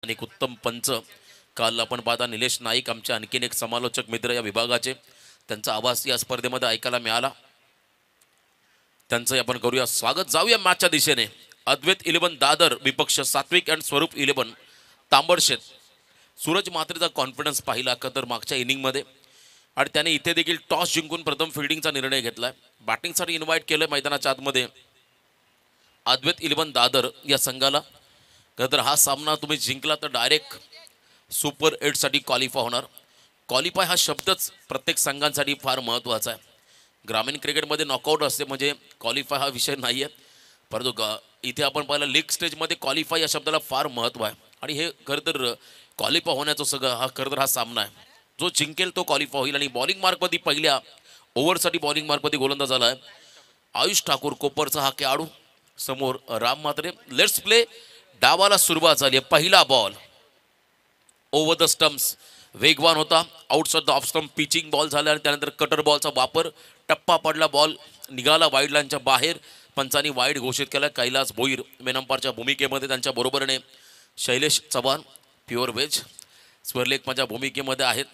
आणि एक उत्तम पंच काल आपण पाहता निलेश नाईक आमचे आणखीन एक समालोचक मित्र या विभागाचे त्यांचा आवाज या स्पर्धेमध्ये ऐकायला मिळाला. त्यांचं आपण करूया स्वागत. जाऊया मॅचच्या दिशेने. अद्वैत 11 दादर विपक्ष सात्विक अँड स्वरूप 11 तांबडशेत. सूरज मात्रेचा कॉन्फिडन्स पाहिला का तर मागच्या इनिंगमध्ये आणि त्याने इथे देखील टॉस जिंकून प्रथम फिल्डिंगचा निर्णय घेतलाय. बॅटिंगसाठी इन्व्हाइट केलं मैदानाच्या आतमध्ये अद्वैत 11 दादर या संघाला. तर हा सामना तुम्ही जिंकला तर डायरेक्ट सुपर 8 साठी क्वालिफाय होणार. क्वालिफाय हा शब्दच प्रत्येक संघांसाठी फार महत्त्वाचा आहे. ग्रामीण क्रिकेटमध्ये नॉकआउट असते म्हणजे क्वालिफाय हा विषय नाही आहे, परंतु इथे आपण पाहिलं लीग स्टेजमध्ये क्वालिफाय या शब्दाला फार महत्त्व आहे. आणि हे खरं तर क्वालिफाय होण्याचं सगळं खरं तर हा सामना आहे. जो जिंकेल तो क्वालिफाय होईल. आणि बॉलिंग मार्कमध्ये पहिल्या ओव्हरसाठी बॉलिंग मार्कमध्ये गोलंदाज झाला आहे आयुष ठाकूर कोपरचा हा खेळाडू. समोर राम म्हात्रे. Let's play. डावाला सुरुवात झाली आहे. पहिला बॉल ओव्हर द स्टम्प्स वेगवान होता. Outside the of stump pitching ball झाला आणि त्यानंतर कटर बॉलचा वापर. टप्पा पडला, बॉल निघाला वाईड लाईनच्या बाहेर. पंचांनी वाईड घोषित केला. कैलास भोईर मेन अंपायरच्या भूमिकेमध्ये, त्यांच्या बरोबरीने शैलेश चव्हाण प्युअर वेज स्वर्लेक माझ्या भूमिकेमध्ये आहेत.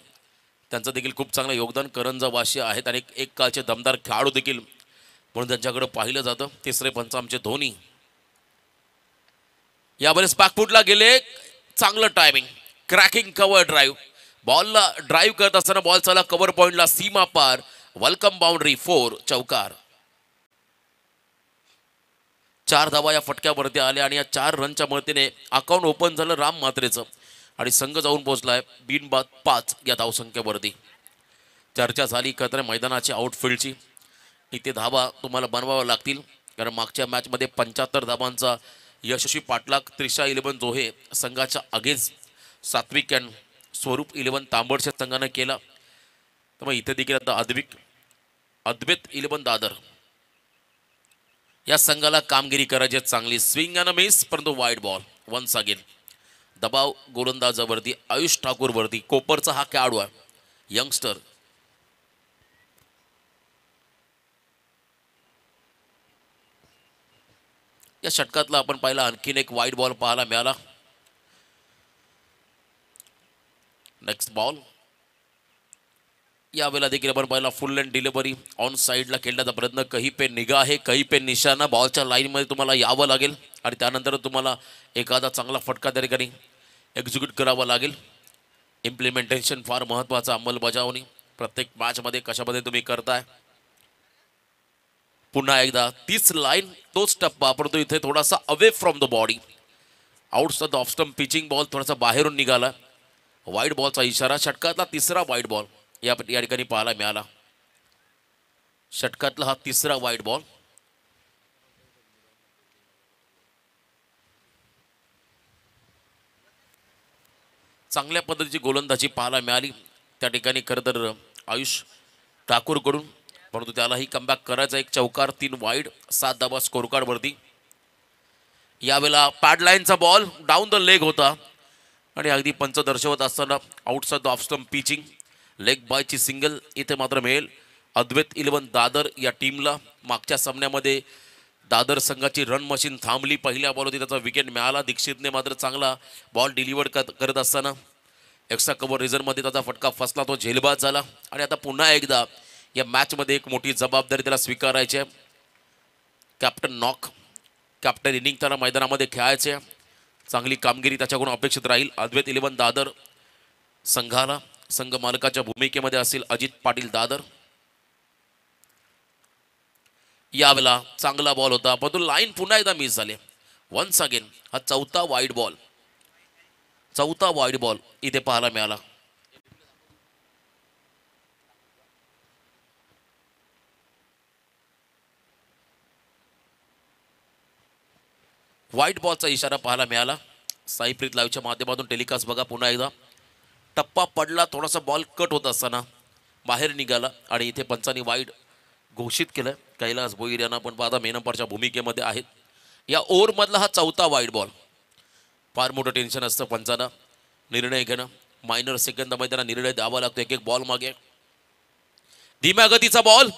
त्यांचं देखील खूप चांगलं योगदान. करंजा वाशी आहेत आणि एक काळचे दमदार खेळाडू देखील म्हणून त्यांच्याकडे पाहिलं जातं. तिसरे पंच आमचे धोनी. यावेळेस बॅकफुटला गेले. चांगलं टायमिंग. Cracking cover drive. बॉलला ड्राईव्ह करत असताना बॉल चला कव्हर पॉइंटला सीमा पार. वेलकम बाउंड्री 4 चौकार. 4 धावा या फटक्यावरती आल्या आणि या 4 रनच्या मदतीने अकाउंट ओपन झालं राम म्हात्रेचं आणि संघ जाऊन पोहोचलाय बिनबाद 5 या धावसंख्येवरती. चर्चा झाली खरं मैदानाची आउटफील्डची. इथे धावा तुम्हाला बनवाव्या लागतील कारण मागच्या मॅचमध्ये 75 धावांचा यशस्वी पाठलाग त्रिशा 11 जोहे संघाच्या अगेन्स्ट सात्विक अँड स्वरूप 11 तांबडशेत संघानं केला. तर मग इथे देखील आता अद्वैत 11 दादर या संघाला कामगिरी करायची चांगली. स्विंग अँड मिस, परंतु वाईड बॉल. वन्स अगेन दबाव गोलंदाजावरती आयुष ठाकूर वरती. कोपरचा हा खेळाडू आहे यंगस्टर. या षटकातला आपण पाहिला आणखीन एक वाईड बॉल पाहायला मिळाला. Next ball. यावेळेला देखील आपण पाहिला फुल लेंथ डिलिव्हरी ऑन साईडला खेळण्याचा प्रयत्न. कही पे निगाह आहे, कही पे निशाणा. बॉलच्या लाईनमध्ये तुम्हाला यावं लागेल आणि त्यानंतर तुम्हाला एखादा चांगला फटका त्या ठिकाणी एक्झिक्यूट करावा लागेल. इम्प्लिमेंटेशन फार महत्त्वाचं. अंमलबजावणी प्रत्येक मॅचमध्ये कशामध्ये तुम्ही करताय. पुन्हा एकदा तीच लाईन तोच टप्पा, परंतु इथे थोडासा away from the body. Outside off stump pitching ball थोडासा बाहेरून निघाला. वाईड बॉलचा इशारा. षटकातला तिसरा वाईड बॉल या ठिकाणी पाहायला मिळाला. षटकातला हा तिसरा वाईड बॉल. चांगल्या पद्धतीची गोलंदाजी पाहायला मिळाली त्या ठिकाणी खरं तर आयुष ठाकूरकडून, परंतु त्यालाही कमबॅक करायचा. एक चौकार, 3 वाईड, 7 धावा स्कोर कार्ड वरती. यावेळेला पॅड लाईनचा बॉल डाऊन द लेग होता आणि अगदी पंच दर्शवत असताना outside off stump pitching leg बायची सिंगल इथे मात्र मिळेल अद्वैत 11 दादर या टीमला. मागच्या सामन्यामध्ये दादर संघाची रन मशीन थांबली. पहिल्या बॉलवरती त्याचा विकेट मिळाला. दीक्षितने मात्र चांगला बॉल डिलिव्हर करत असताना एक्स्ट्रा कव्हर रिझनमध्ये त्याचा फटका फसला, तो झेलबाद झाला. आणि आता पुन्हा एकदा या मॅचमध्ये एक मोठी जबाबदारी त्याला स्वीकारायची आहे. कॅप्टन नॉक, कॅप्टन इनिंग त्याला मैदानामध्ये खेळायचे. चांगली कामगिरी त्याच्याकडून अपेक्षित राहील. अद्वैत 11 दादर संघाला. संघ मालकाच्या भूमिकेमध्ये असेल अजित पाटील दादर. यावेळेला चांगला बॉल होता, परंतु लाईन पुन्हा एकदा मिस झाले. वन्स अगेन हा चौथा वाईड बॉल इथे पाहायला मिळाला. वाईट बॉलचा इशारा पाहायला मिळाला. साईप्रीत लाईव्हच्या माध्यमातून टेलिकास्ट बघा पुन्हा एकदा. टप्पा पडला, थोडासा बॉल कट होत असताना बाहेर निघाला आणि इथे पंचांनी वाईड घोषित केलं. कैलास भोईर यांना पण पाहता मेन अंपायरच्या भूमिकेमध्ये आहेत. या ओव्हरमधला हा चौथा वाईड बॉल. फार मोठं टेन्शन असतं पंचांना निर्णय घेणं. मायनर सेकंदामध्ये त्यांना निर्णय द्यावा लागतो. एक बॉल मागे. धीम्या गतीचा बॉल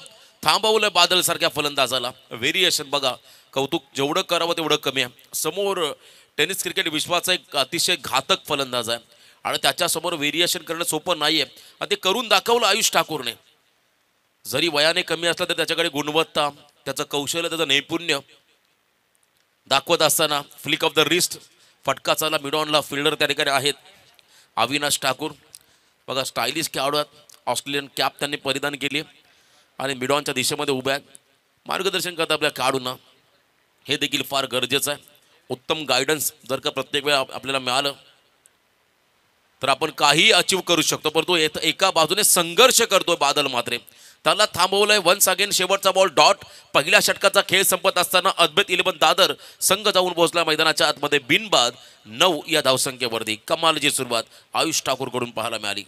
थांबवलं बादल सारख्या फलंदाजाला. व्हेरिएशन बघा, कौतुक जेवढं करावं तेवढं कमी आहे. समोर टेनिस क्रिकेट विश्वाचा एक अतिशय घातक फलंदाज आहे आणि त्याच्यासमोर व्हेरिएशन करणं सोपं नाहीये आणि ते करून दाखवलं आयुष ठाकूरने. जरी वयाने कमी असला तर त्याच्याकडे गुणवत्ता, त्याचं कौशल्य, त्याचं नैपुण्य दाखवत असताना फ्लिक ऑफ द रिस्ट फटका चाला मिडॉनला फिल्डर त्या ठिकाणी आहेत अविनाश ठाकूर. बघा स्टायलिश खेळाडू आहेत. ऑस्ट्रेलियन कॅप त्यांनी परिधान केली आणि मिडॉनच्या दिशेमध्ये उभ्या आहेत. मार्गदर्शन करतात आपल्या खेळाडूंना, हे देखील फार गरजेचं आहे. उत्तम गायडन्स जर का प्रत्येक वेळा आपल्याला मिळालं तर आपण काही अचीव करू शकतो. परंतु एका बाजूने संघर्ष करतोय बादल मात्रे, त्याला थांबवलंय. वन्स अगेन शेवटचा बॉल डॉट. पहिल्या षटकाचा खेळ संपत असताना अद्वैत 11 दादर संघ जाऊन पोहोचला मैदानाच्या आतमध्ये बिनबाद 9 या धावसंख्येवरती. कमालची सुरुवात आयुष ठाकूर कडून पाहायला मिळाली.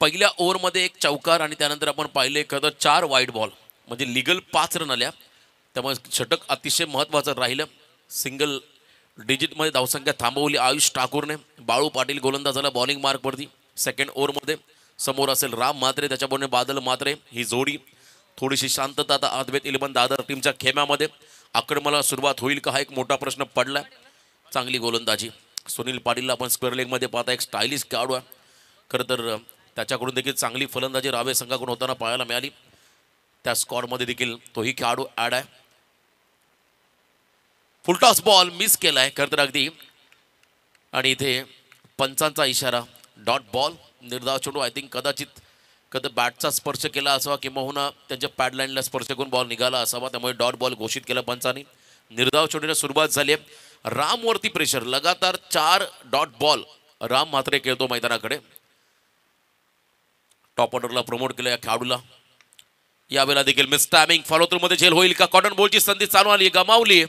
पहिल्या ओव्हरमध्ये एक चौकार आणि त्यानंतर आपण पाहिले एखादं 4 वाईड बॉल म्हणजे लिगल 5 रन आल्या. त्यामुळे षटक अतिशय महत्त्वाचं राहिलं. सिंगल डिजिटमध्ये धावसंख्या थांबवली आयुष ठाकूरने. बाळू पाटील गोलंदाजाला बॉलिंग मार्कवरती. सेकंड ओव्हरमध्ये समोर असेल राम म्हात्रे, त्याच्याबरोबर बादल म्हात्रे. ही जोडी थोडीशी शांतता आता अद्वैत 11 दादर टीमच्या खेम्यामध्ये. आक्रमणाला सुरुवात होईल का हा एक मोठा प्रश्न पडलाय. चांगली गोलंदाजी सुनील पाटीलला आपण स्क्वेअर लेगमध्ये पाहता एक स्टायलिश खेळाडू आहे. खरं तर त्याच्याकडून देखील चांगली फलंदाजी रावे संघाकडून होताना पाहायला मिळाली. त्या स्क्वॉडमध्ये देखील तोही खेळाडू ॲड आहे. फुलटॉस बॉल मिस केलाय खरं तर अगदी आणि इथे पंचांचा इशारा डॉट बॉल. निर्धाव चेंडू आय थिंक कदाचित कधी बॅटचा स्पर्श केला असावा किंवा त्यांच्या पॅडलाईनला स्पर्श करून बॉल निघाला असावा, त्यामुळे डॉट बॉल घोषित केला पंचांनी. निर्धाव चेंडूला सुरुवात झाली आहे. रामवरती प्रेशर, लगातार 4 डॉट बॉल राम म्हात्रे खेळतो मैदानाकडे. टॉप ऑर्डरला प्रमोट केलं या खेळाडूला. यावेळेला देखील मिस टायमिंग, फॉलो थ्रू मध्ये झेल होईल का. कॉटन बॉलची संधी चालू आली, गमावली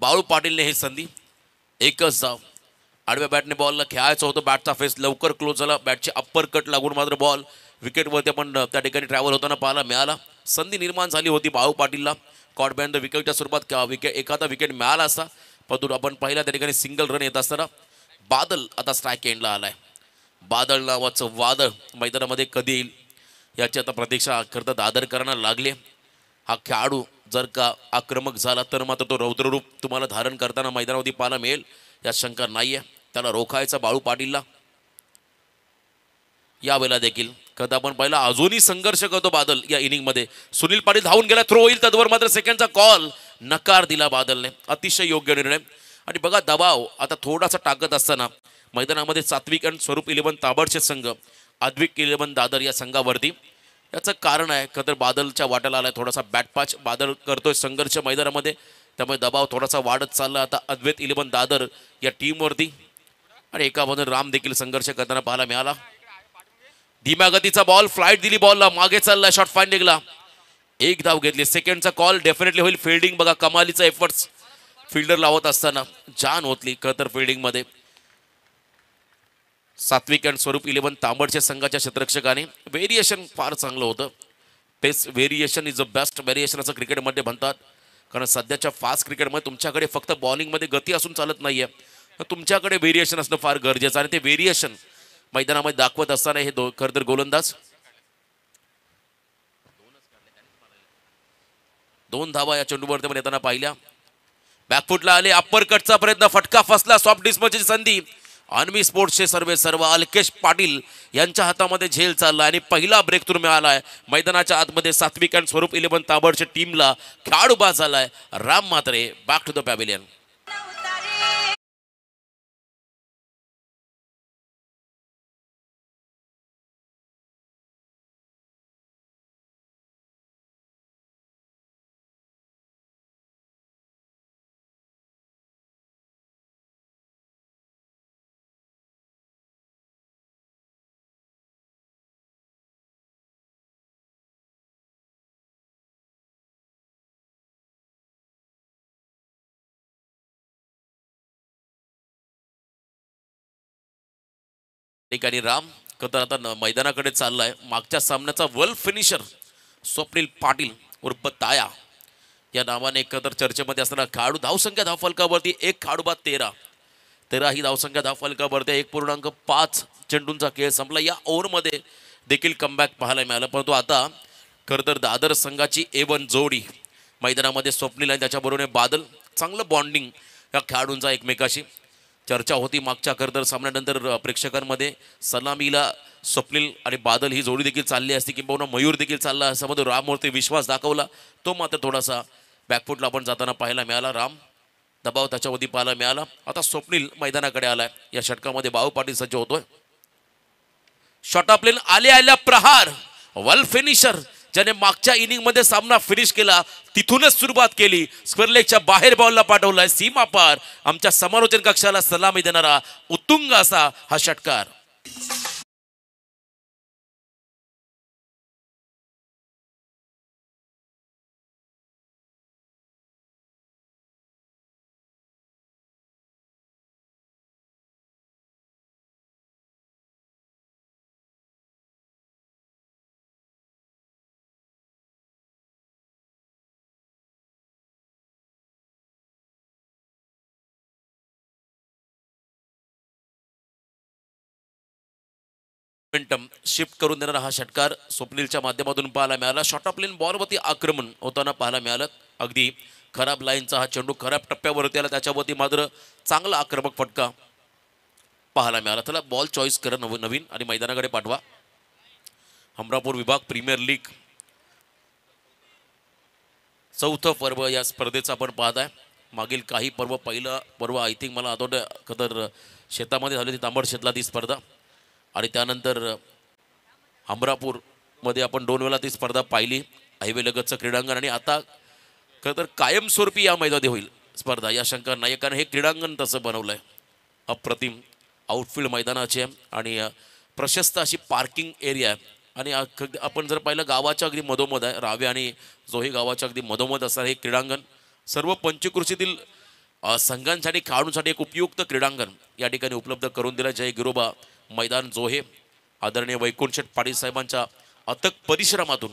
बाळू पाटीलने ही संधी. एकच धाव. आडव्या बॅटने बॉलला खेळायचं होतं. बॅटचा फेस लवकर क्लोज झाला. बॅटचे अप्पर कट लागून मात्र बॉल विकेटवरती आपण त्या ठिकाणी ट्रॅव्हल होताना पाहायला मिळाला. संधी निर्माण झाली होती बाळू पाटीलला. कॉट बॅन द विकेटच्या स्वरूपात एखादा विकेट मिळाला असता, परंतु आपण पहिल्या त्या ठिकाणी सिंगल रन येत असताना बादल आता स्ट्राईक एंडला आलाय. बादल नावाचं वादळ मैदानामध्ये कधी येईल याची आता प्रतीक्षा करता दादरकरांना लागले. हा खेळाडू जर का आक्रमक झाला तर मात्र तो रौद्ररूप तुम्हाला धारण करताना मैदानावरती पाहायला मिळेल, यात शंका नाही आहे. त्याला रोखायचा बाळू पाटीलला. यावेळेला देखील कदा आपण पहिला अजूनही संघर्ष करतो बादल या इनिंगमध्ये. सुनील पाटील धावून गेला, थ्रो होईल, तद्वर मात्र सेकंडचा कॉल नकार दिला बादलने. अतिशय योग्य निर्णय. आणि बघा दबाव आता थोडासा टाकत असताना मैदानामध्ये सात्विक आणि स्वरूप 11 ताबडचे संघ अद्वैत 11 दादर या संघावरती. याचं कारण आहे का तर बादलच्या वाट्याला आलाय थोडासा बॅटपाच. बादल करतोय संघर्ष मैदानामध्ये, त्यामुळे दबाव थोडासा वाढत चालला आता अद्वैत 11 दादर या टीमवरती. आणि एका बाजूने राम देखील संघर्ष करताना पाहायला मिळाला. धीम्या गतीचा बॉल, फ्लाईट दिली बॉलला, मागे चालला, शॉर्ट फाइंडिंगला एक धाव घेतली. सेकंडचा कॉल डेफिनेटली होईल. फिल्डिंग बघा कमालीचा एफर्ट्स फिल्डर लावत असताना जान होतली खरं तर फिल्डिंगमध्ये. सात्विक आणि स्वरूप 11 तांबडच्या संघाच्या क्षेत्ररक्षकाने व्हेरिएशन फार चांगलं होतं. Pace variation is the best variation असं क्रिकेटमध्ये म्हणतात. कारण सध्याच्या फास्ट क्रिकेटमध्ये तुमच्याकडे फक्त बॉलिंगमध्ये गती असून चालत नाहीये, तुमच्याकडे व्हेरिएशन असणं फार गरजेचं. आणि ते व्हेरिएशन मैदानामध्ये दाखवत असताना हे खरं तर गोलंदाज 2 धावा या चेंडूवरती पण येताना पाहिल्या. बॅकफुटला आले, अप्पर कटचा प्रयत्न, फटका फसला. सॉफ्ट डिस्पची संधी. अन्वी स्पोर्ट्सचे सर्व अलकेश पाटील यांच्या हातामध्ये झेल चालला आणि पहिला ब्रेक थ्रू मिळालाय मैदानाच्या आतमध्ये. सात्विक आणि स्वरूप 11 ताबडच्या टीमला खेळाडू बाद झालाय Ram Mhatre. Back to the pavilion. ठिकाणी राम कतर आता मैदानाकडे चाललाय. मागच्या सामन्याचा वर्ल्ड फिनिशर स्वप्नील पाटील उर्फ ताया या नावाने एकतर चर्चेमध्ये असताना खेळाडू धावसंख्या धावफलकावरती एक खेळाडू बाद 13 ही धावसंख्या धावफलकावरती 1.5 चेंडूंचा खेळ संपला. या ओव्हरमध्ये देखील कमबॅक पाहायला मिळालं, परंतु आता खरं तर दादर संघाची A1 जोडी मैदानामध्ये स्वप्नील आणि त्याच्याबरोबर बादल, चांगलं बॉन्डिंग या खेळाडूंचा एकमेकाशी. चर्चा होती मागच्या खरं तर सामन्यानंतर प्रेक्षकांमध्ये सलामीला स्वप्नील आणि बादल ही जोडी देखील चालली असती, किंबहुना मयूर देखील चालला असं रामवरती विश्वास दाखवला. तो मात्र थोडासा बॅकफुटला आपण जाताना पाहायला मिळाला. राम दबाव त्याच्यावरती पाहायला मिळाला. आता स्वप्नील मैदानाकडे आलाय. या षटकामध्ये बाळू पाटील सज्ज होतोय. शॉट ऑफ प्लेन आल्या प्रहार वर्ल्ड फिनिशर ज्याने मागच्या इनिंग मध्ये सामना फिनिश केला तिथूनच सुरुवात केली. स्क्वेअर लेगच्या बाहेर बॉलला पाठवलाय सीमा पार. आमच्या समालोचन कक्षाला सलामी देणारा उत्तुंग असा हा षटकार. मोमेंटम शिफ्ट करून देणारा हा षटकार स्वप्नीलच्या माध्यमातून पाहायला मिळाला. शॉट ऑफ प्लेन बॉलवरती आक्रमण होताना पाहायला मिळालं. अगदी खराब लाईनचा हा चेंडू खराब टप्प्यावरती आला, त्याच्यावरती मात्र चांगला आक्रमक फटका पाहायला मिळाला. त्याला बॉल चॉईस करा नवीन आणि मैदानाकडे पाठवा. हमरापूर विभाग प्रीमियर लीग चौथं पर्व या स्पर्धेचं आपण पाहत आहे. मागील काही पर्व, पहिलं पर्व आय थिंक मला आठवतं खतर शेतामध्ये झाली ती तांबड शेतला ती स्पर्धा, आणि त्यानंतर हमरापूरमध्ये आपण 2 वेळा ती स्पर्धा पाहिली, हायवे लगतचं क्रीडांगण. आणि आता खरं तर कायमस्वरूपी या मैदानात होईल स्पर्धा, या शंका नाही, कारण हे क्रीडांगण तसं बनवलं आहे. अप्रतिम आउटफील्ड मैदानाचे आणि प्रशस्त अशी पार्किंग एरिया आहे. आणि आपण जर पाहिलं गावाच्या अगदी मधोमध आहे, रावे आणि जोही गावाच्या अगदी मधोमध असणार हे क्रीडांगण. सर्व पंचकृषीतील संघांसाठी खेळाडूंसाठी एक उपयुक्त क्रीडांगण या ठिकाणी उपलब्ध करून दिलं. जय गिरोबा मैदान जोहे आदरणीय वैकुंठ शेठ पाटील साहेबांच्या अथक परिश्रमातून,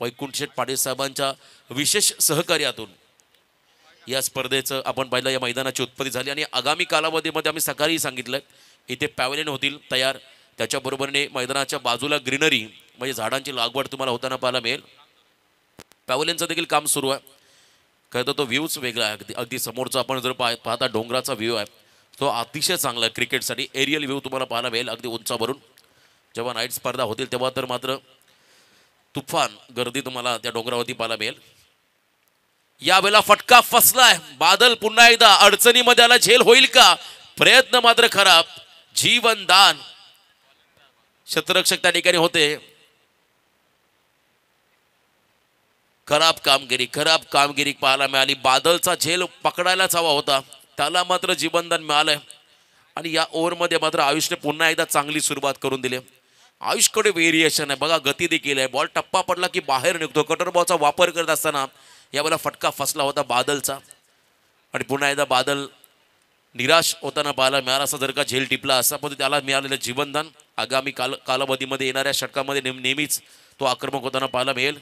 वैकुंठ शेठ पाटील साहेबांच्या विशेष सहकार्यातून या स्पर्धेचं आपण पाहिलं या मैदानाची उत्पत्ती झाली. आणि आगामी कालावधीमध्ये आम्ही सकाळी सांगितलं इथे पॅव्हलियन होतील तयार, त्याच्याबरोबरने मैदानाच्या बाजूला ग्रीनरी म्हणजे झाडांची लागवड तुम्हाला होताना पाहायला मिळेल. पॅव्हलियनचं देखील काम सुरू आहे. खरं तर तो व्ह्यूच वेगळा आहे. अगदी समोरचा आपण जर पाहता डोंगराचा व्ह्यू आहे तो अतिशय चांगला आहे क्रिकेटसाठी. एरियल व्ह्यू तुम्हाला पाहायला मिळेल अगदी उंचावरून. जेव्हा नाईट स्पर्धा होतील तेव्हा तर मात्र तुफान गर्दी तुम्हाला त्या डोंगरावरती पाहायला मिळेल. यावेळेला फटका फसलाय. बादल पुन्हा एकदा अडचणीमध्ये आला. झेल होईल का? प्रयत्न मात्र खराब. जीवनदान क्षेत्ररक्षक त्या ठिकाणी होते. खराब कामगिरी पाहायला मिळाली. बादलचा झेल पकडायलाच हवा होता, त्याला मात्र जीवनदान मिळालंय. आणि या ओव्हरमध्ये मात्र आयुषने पुन्हा एकदा चांगली सुरुवात करून दिली. आयुषकडे व्हेरिएशन आहे बघा, गती देखील आहे. बॉल टप्पा पडला की बाहेर निघतो. कटर बॉलचा वापर करत असताना यावेळेला फटका फसला होता बादलचा, आणि पुन्हा एकदा बादल निराश होताना पाहायला मिळाला. असा जर का झेल टिपला असा पण त्याला मिळालेलं जीवनदान आगामी कालावधीमध्ये येणाऱ्या षटकामध्ये नेहमीच तो आक्रमक होताना पाहायला मिळेल.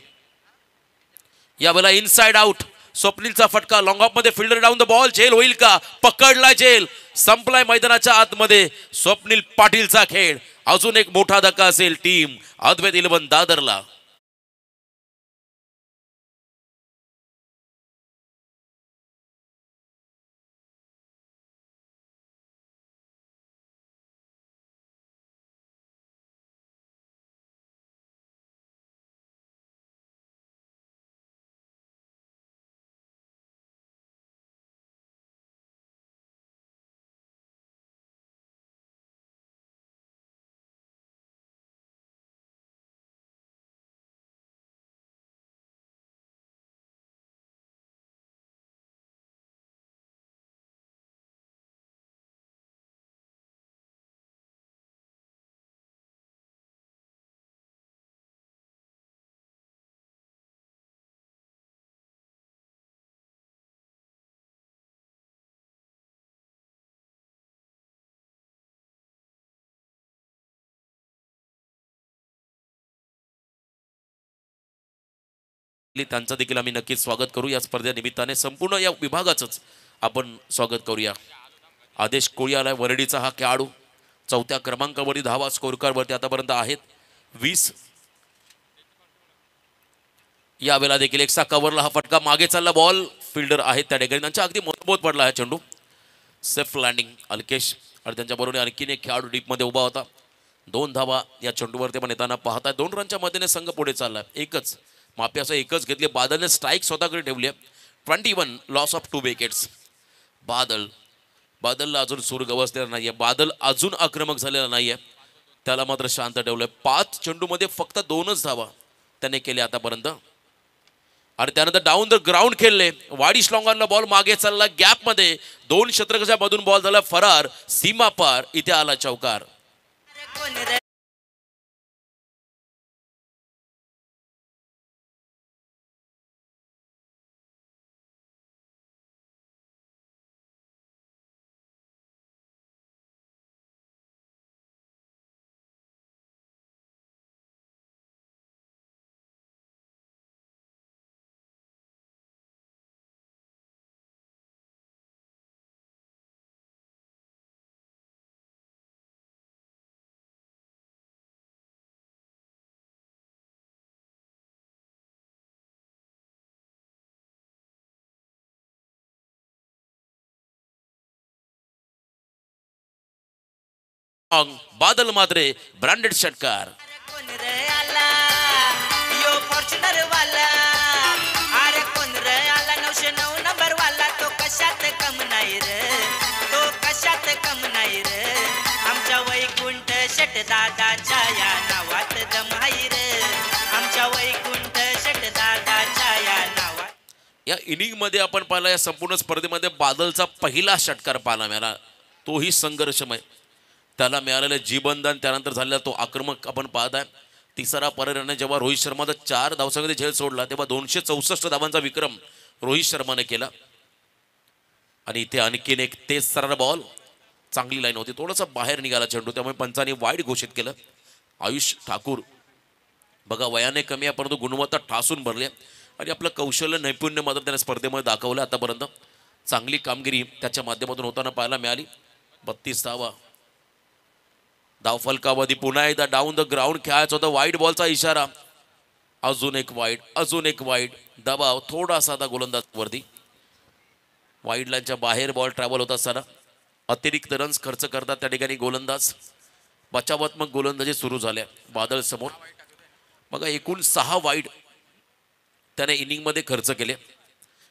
यावेळेला इनसाइड आउट स्वप्नीलचा फटका. लॉंग ऑफ मध्ये फिल्डर डाऊन द बॉल. झेल होईल का? पकडला झेल. संपलाय मैदानाच्या आतमध्ये स्वप्नील पाटीलचा खेळ. अजून एक मोठा धक्का असेल टीम अद्वैत 11 दादरला. त्यांचं देखील आम्ही नक्कीच स्वागत करू या स्पर्धेनिमित्ताने. संपूर्ण या विभागाचंच आपण स्वागत करूया. आदेश कोळी आलाय वरडीचा हा खेळाडू. 4थ्या क्रमांकावरती धावा स्कोर कार्डवरती आतापर्यंत आहेत 20. यावेळेला देखील एकसा कव्हरला हा फटका मागे चालला. बॉल फिल्डर आहेत त्या ठिकाणी, त्यांच्या अगदी मजबूत पडला हा चेंडू. सेफ लँडिंग अल्केश आणि त्यांच्या बरोबर आणखीन एक खेळाडू डीपमध्ये उभा होता. 2 धावा या चेंडूवरती पण येताना पाहताय. 2 रनच्या मध्येने संघ पुढे चाललाय. एकच माफी असं एकच घेतली. बादलने स्ट्राईक स्वतःकडे ठेवली आहे. 21 लॉस ऑफ 2 विकेट्स. बादलला अजून सूर गवसलेला नाहीये. बादल अजून आक्रमक झालेला नाहीये. त्याला मात्र शांत ठेवलंय. 5 चेंडूमध्ये फक्त 2च धावा त्याने केले आतापर्यंत. आणि त्यानंतर डाऊन द ग्राउंड खेळले. वाडी स्लॉंगरला बॉल मागे चालला. गॅपमध्ये 2 षटकाच्या मधून बॉल झाला फरार. सीमा पार. इथे आला चौकार. बादल मात्र ब्रँडेड षटकार. आमच्या वैकुंठ शेट दादाच्या या नावात दमाईर. आमच्या वैकुंठ शेट दादाच्या या नावात. या इनिंग मध्ये आपण पाहिला या संपूर्ण स्पर्धेमध्ये बादलचा पहिला षटकार पाहायला मिळाला. तोही संघर्षमय. त्याला मिळालेलं जीवनदान त्यानंतर झालेला तो आक्रमक आपण पाहत आहे. तिसरा पर्यायाने जेव्हा रोहित शर्माचा 4 धावसंख्येत झेल सोडला तेव्हा 264 धावांचा विक्रम रोहित शर्माने केला. आणि इथे आणखीन एक तेज सरळ बॉल. चांगली लाईन होती. थोडासा बाहेर निघाला चेंडू, त्यामुळे पंचांनी वाईड घोषित केलं. आयुष ठाकूर बघा वयाने कमी आहे परंतु गुणवत्ता ठासून भरली आणि आपलं कौशल्य नैपुण्य मात्र त्याने स्पर्धेमध्ये दाखवलं. आतापर्यंत चांगली कामगिरी त्याच्या माध्यमातून होताना पाहायला मिळाली. 32 धावा. धावफलकावधी पुन्हा एकदा डाऊन द ग्राउंड खेळायचं होतं. वाईड बॉलचा इशारा. अजून एक वाईड. अजून एक वाईड. दबाव थोडासा आता गोलंदाज वरती. वाईड लाईनच्या बाहेर बॉल ट्रॅव्हल होत असताना अतिरिक्त रन्स खर्च करतात त्या ठिकाणी गोलंदाज. बचावात्मक गोलंदाजी सुरू झाल्या बादल समोर. बघा एकूण 6 वाईड त्याने इनिंगमध्ये खर्च केले.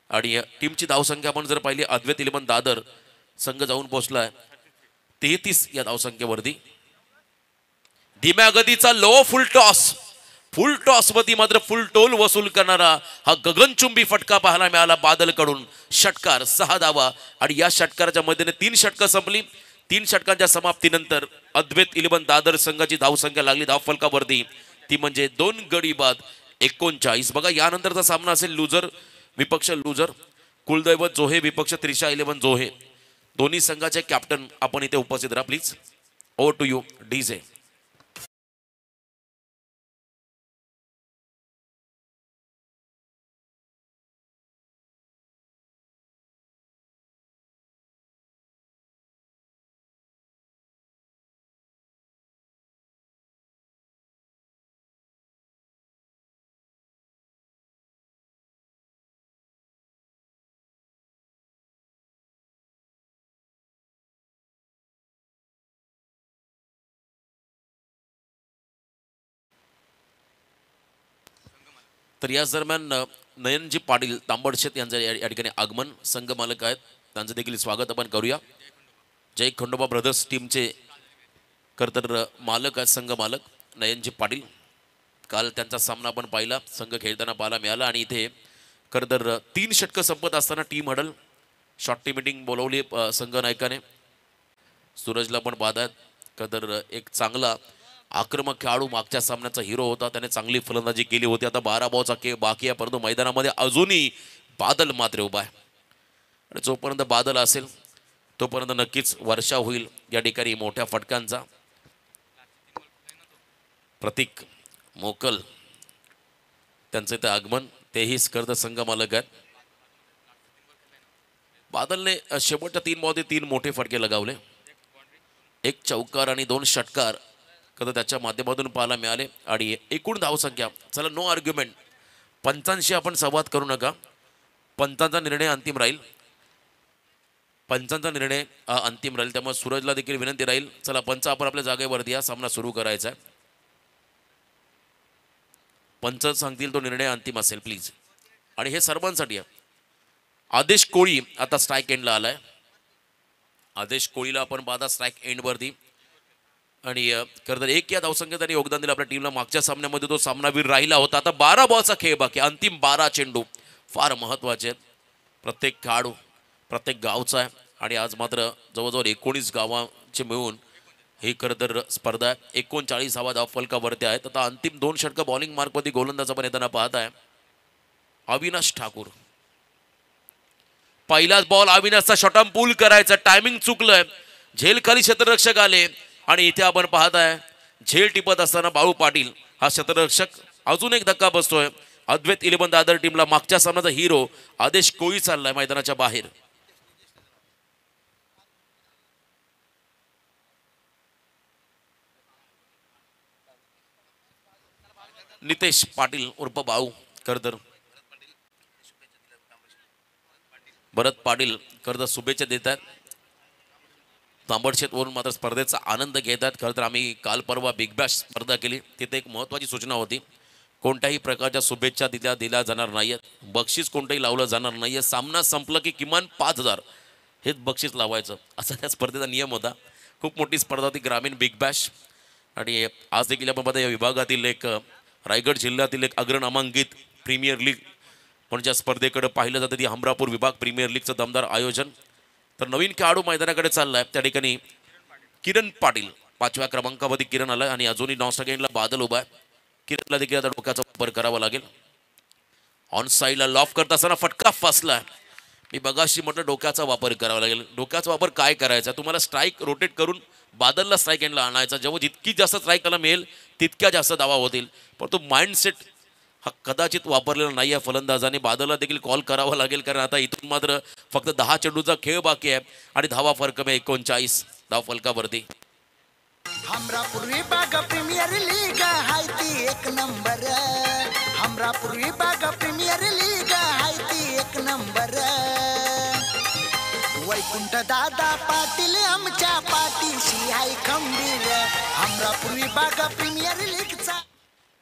आणि टीमची धावसंख्या आपण जर पाहिली अद्वैत इलेव्हन दादर संघ जाऊन पोहोचलाय 33 या धावसंख्येवरती. धीम्या गतीचा लो फुल टॉस वरती मात्र फुल टोल वसूल करणारा हा गगनचुंबी फटका पाहायला मिळाला बादलकडून. षटकार 6 धावा आणि या षटकाराच्या मध्येने 3 षटकं संपली. 3 षटकांच्या समाप्तीनंतर अद्वैत इलेव्हन दादर संघाची धावसंख्या लागली धावफलकावरती ती म्हणजे 2 गडी बाद 39. बघा यानंतरचा सामना असेल लुजर विपक्ष लुजर. कुलदैवत जोहे विपक्ष त्रिशा इलेव्हन जोहे. दोन्ही संघाचे कॅप्टन आपण इथे उपस्थित राहा please. Over to you DJ. तर याच दरम्यान नयनजी पाटील तांबडशेत यांचं या ठिकाणी आगमन. संघ मालक आहेत त्यांचं देखील स्वागत आपण करूया. जय खंडोबा ब्रदर्स टीमचे खरंतर मालक आहेत संघ मालक नयनजी पाटील. काल त्यांचा सामना आपण पाहिला संघ खेळताना पाहायला मिळाला. आणि इथे खरंतर 3 षटकं संपत असताना team huddle short tea meeting बोलवली संघ नायकाने. सूरजला पण पाहतात खरंतर एक चांगला आक्रमक खेळाडू मागच्या सामन्याचा हिरो होता. त्याने चांगली फलंदाजी केली होती. आता 12 बॉलचा खेळ बाकी आहे परंतु मैदानामध्ये अजूनही बादल मात्र उभा आहे. आणि जोपर्यंत बादल असेल तोपर्यंत नक्कीच वर्षा होईल या ठिकाणी मोठ्या फटकांचा. प्रतीक मोकल त्यांचं इथं आगमन तेही स्कर्द संघ मालक आहेत. बादलने शेवटच्या 3 बॉलमध्ये 3 मोठे फटके लगावले. एक चौकार आणि 2 षटकार कदा त्याच्या माध्यमातून पाहायला मिळाले. आणि एकूण धावसंख्या, चला नो आर्ग्युमेंट, पंचांशी आपण संवाद करू नका, पंचांचा निर्णय अंतिम राहील. पंचांचा निर्णय अंतिम राहील. त्यामुळे सूरजला देखील विनंती राहील, चला पंच आपण आपल्या जागेवरती या, सामना सुरू करायचा आहे. पंच सांगतील तो निर्णय अंतिम असेल प्लीज. आणि हे सर्वांसाठी आहे. आदेश कोळी आता स्ट्राईक एंडला आलाय. आदेश कोळीला आपण पाहता स्ट्राईक एंडवरती. आणि खरं तर एक या धावसंख्येत त्यांनी योगदान दिलं आपल्या टीमला. मागच्या सामन्यामध्ये तो सामनावीर राहिला होता. आता 12 बॉलचा खेळ बाकी, अंतिम 12 चेंडू फार महत्त्वाचे आहेत. प्रत्येक खेळाडू प्रत्येक गावचा आहे. आणि आज मात्र जवळजवळ 19 गावांचे मिळून ही खरं तर स्पर्धा आहे. 39 धावा धावफलकावरती आहेत. आता अंतिम 2 षटकं बॉलिंग मार्कवरती गोलंदाज आपण येताना पाहत आहे. अविनाश ठाकूर, पहिलाच बॉल अविनाशचा शॉटम पूल करायचा, टायमिंग चुकलंय, झेल खाली क्षेत्ररक्षक आले. आणि इथे आपण पाहताय झेल टिपत असताना बाळू पाटील हा क्षेत्ररक्षक अजून एक धक्का बसतोय. अद्वैत 11 दादर टीमला मागच्या सामन्याचा हिरो आदेश कोळी चाललाय मैदानाच्या बाहेर. नितेश पाटील उर्फ बाळू करदर, भरत पाटील करदर शुभेच्छा देत आहेत. तांबडशेतवरून मात्र स्पर्धेचा आनंद घेत आहेत. खरं तर आम्ही काल परवा बिग बॅश स्पर्धा केली, तिथे एक महत्त्वाची सूचना होती, कोणत्याही प्रकारच्या शुभेच्छा दिल्या जाणार नाही आहेत, बक्षीस कोणतंही लावलं जाणार नाही आहे. सामना संपला की किमान 5,000 हेच बक्षीस लावायचं, असा त्या स्पर्धेचा नियम होता. खूप मोठी स्पर्धा होती, ग्रामीण बिग बॅश. आणि आज देखील आपण या विभागातील एक रायगड जिल्ह्यातील एक अग्रनामांकित प्रीमियर लीग पण ज्या स्पर्धेकडे पाहिलं जातं ती हमरापूर विभाग प्रीमियर लीगचं दमदार आयोजन. तर नवीन खेळाडू मैदानाकडे चाललाय. त्या ठिकाणी किरण पाटील 5व्या क्रमांकावरती किरण आलाय. आणि अजूनही नॉन गेंडला बादल उभा आहे. किरणला देखील आता डोक्याचा वापर करावा लागेल. ऑन साईडला लॉफ करत असताना फटका फसला. मी बघाशी म्हटलं डोक्याचा वापर करावा लागेल. डोक्याचा वापर काय करायचा, तुम्हाला स्ट्राईक रोटेट करून बादलला स्ट्राईक एंडला आणायचा. जेव्हा जितकी जास्त स्ट्राईक त्याला मिळेल तितक्या जास्त धावा होतील. पण तो माइंडसेट हा कदाचित वापरलेला नाही आहे फलंदाजाने. बादलला देखील कॉल करावा लागेल, कारण आता इथून मात्र फक्त 10 चेंडूचा खेळ बाकी आहे. आणि धावा फरक आहे 39 धाव फलकावरती. हमरापूर विभाग प्रीमियर लीग हाय ती एक नंबर. हमरापूर विभाग प्रीमियर लीग हाय ती एक नंबर. वैकुंठ दादा पाटील आमच्या पाठीशी हाय खंबीर. हमरापूर विभाग प्रीमियर लीगचा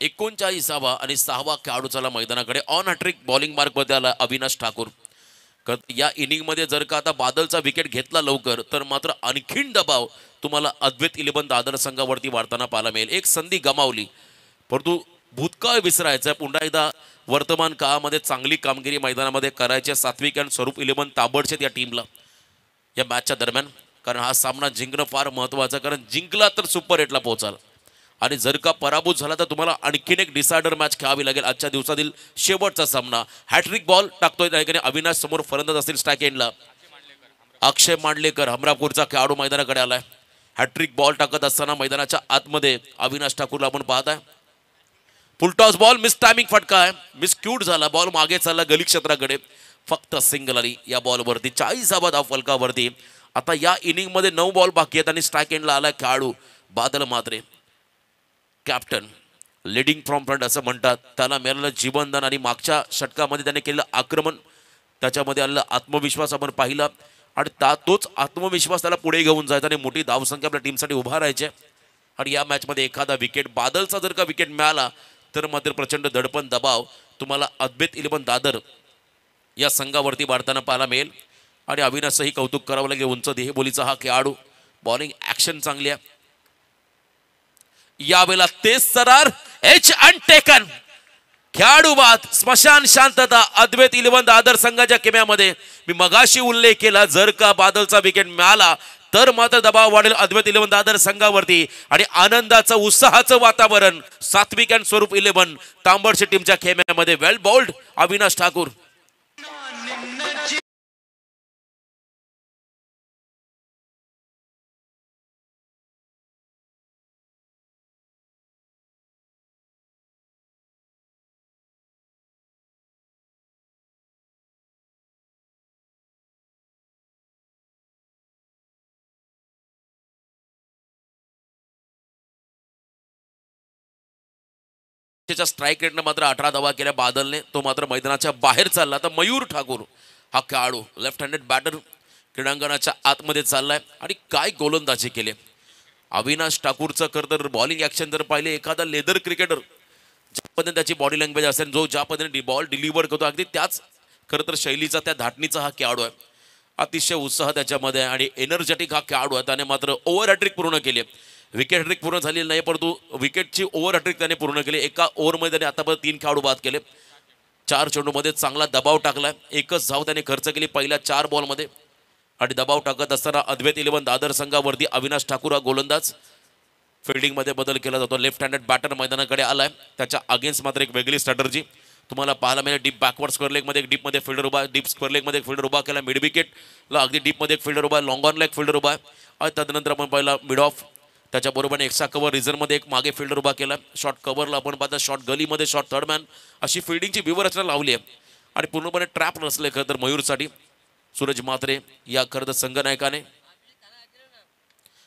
39वा आणि 6वा खेळाडू चला मैदानाकडे. ऑन हॅट्रिक बॉलिंग मार्कमध्ये आला अविनाश ठाकूर. या इनिंगमध्ये जर का आता बादलचा विकेट घेतला लवकर तर मात्र आणखीन दबाव तुम्हाला अद्वैत 11 दादर संघावरती वाढताना पाहायला मिळेल. एक संधी गमावली, परंतु भूतकाळ विसरायचा. पुन्हा एकदा वर्तमान काळामध्ये चांगली कामगिरी मैदानामध्ये करायची सात्विक आणि स्वरूप 11 ताबडशेत या टीमला या मॅचच्या दरम्यान. कारण हा सामना जिंकणं फार महत्त्वाचं, कारण जिंकला तर सुपर एटला पोहोचाल आणि जर का पराभूत झाला तर तुम्हाला आणखीन एक डिसायडर मॅच खेळावी लागेल. आजच्या दिवसातील शेवटचा सामना. हॅट्रिक बॉल टाकतोय त्या ठिकाणी अविनाश, समोर फलंदाज असतील स्ट्राईक एंडला अक्षय मांडलेकर, हमरापूरचा खेळाडू मैदानाकडे आलाय. हॅट्रिक बॉल टाकत असताना मैदानाच्या आतमध्ये अविनाश ठाकूरला आपण पाहताय. फुलटॉस बॉल, मिस टायमिंग फटका आहे, मिस क्यूट झाला, बॉल मागे चालला गली क्षेत्राकडे, फक्त सिंगल आली या बॉलवरती. 40 धाव फलकावरती. आता या इनिंगमध्ये 9 बॉल बाकी आहेत आणि स्ट्राईक एंडला आलाय खेळाडू Badal Mhatre. Captain leading from front असं म्हणतात, त्याला मिळालेलं जीवनदान आणि मागच्या षटकामध्ये त्याने केलेलं आक्रमण, त्याच्यामध्ये आलेला आत्मविश्वास आपण पाहिला. आणि तोच आत्मविश्वास त्याला पुढे घेऊन जायचा आणि मोठी धावसंख्या आपल्या टीमसाठी उभा राहायची. आणि या मॅचमध्ये एखादा विकेट बादलचा जर का विकेट मिळाला तर मात्र प्रचंड दडपण दबाव तुम्हाला अद्वैत 11 दादर या संघावरती वाढताना पाहायला मिळेल. आणि अविनाशही कौतुक करावं लागेल, उंच देहबोलीचा हा खेळाडू. बॉलिंग ऍक्शन चांगली आहे यावेळेला. तेज सरार एच अनटेकन खेळाडू बाद, स्मशान शांतता अद्वैत 11 दादर संघाच्या किम्यामध्ये. मी मगाशी उल्लेख केला, जर का बादलचा विकेट मिळाला तर मात्र दबाव वाढेल अद्वैत 11 दादर संघावरती. आणि आनंदाचं उत्साहाचं वातावरण सात्विक अँड स्वरूप 11 तांबडशी टीमच्या खेम्यामध्ये. वेल बॉल्ड अविनाश ठाकूर. त्याच्या स्ट्राईक रेटनं मात्र 18 धावा केल्या बादलने, तो मात्र मैदानाच्या बाहेर चालला. आता मयूर ठाकूर हा खेळाडू लेफ्ट हँडेड बॅटर क्रीडांगणाच्या आतमध्ये चाललाय आणि काय गोलंदाजी केले. अविनाश ठाकूरचं खरं तर बॉलिंग ॲक्शन जर पाहिले, एखादा लेदर क्रिकेटर ज्या पद्धतीने त्याची बॉडी लँग्वेज असेल, जो ज्या पद्धतीने बॉल डिलिव्हर करतो, अगदी त्याच खरं तर शैलीचा, त्या धाटणीचा हा खेळाडू आहे. अतिशय उत्साह त्याच्यामध्ये आणि एनर्जेटिक हा खेळाडू आहे. त्याने मात्र ओव्हर हॅट्रिक पूर्ण केली. विकेट हॅट्रिक पूर्ण झालेली नाही, परंतु विकेटची ओव्हर हॅट्रिक त्याने पूर्ण केली. एका ओव्हरमध्ये त्याने आतापर्यंत 3 खेळाडू बाद केले. 4 चेंडूमध्ये चांगला दबाव टाकला. एकच धाव त्याने खर्च केली पहिल्या 4 बॉलमध्ये आणि दबाव टाकत असताना अद्वैत 11 दादर संघावरती अविनाश ठाकूर हा गोलंदाज. फिल्डिंगमध्ये बदल केला जातो. लेफ्ट हँडेड बॅटर मैदानाकडे आलाय. त्याच्या अगेन्स्ट मात्र एक वेगळी स्ट्रॅटर्जी तुम्हाला पाहायला मिळेल. डीप बॅकवर्ड स्क्वेअर लेगमध्ये एक डीपमध्ये फिल्डर उभा आहे. डीप स्क्वेअर लेगमध्ये एक फिल्डर उभा केला. मिड विकेटला अगदी डीपमध्ये एक फिल्डर उभा आहे. लॉंग ऑनला एक फिल्डर उभा आहे. आणि त्यानंतर आपण पाहिला मिड ऑफ, त्याच्याबरोबर एक्स्ट्रा कव्हर रिझनमध्ये एक मागे फिल्डर उभा केला. शॉर्ट कव्हरला आपण पाहता शॉर्ट गलीमध्ये शॉर्ट थर्ड मॅन, अशी फिल्डिंगची व्यूहरचना लावली आहे आणि पूर्णपणे ट्रॅप नसले खरं तर मयूरसाठी. सूरज म्हात्रे या खरं तर संघनायकाने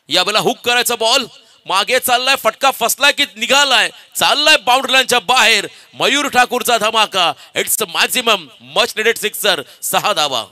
यावेळेला हुक करायचा बॉल मागे चाललाय, फटका फसलाय की निघालाय, चाललाय बाउंड्री लाईनच्या बाहेर. मयूर ठाकूरचा धमाका, it's maximum much needed sixer. 6 धावा.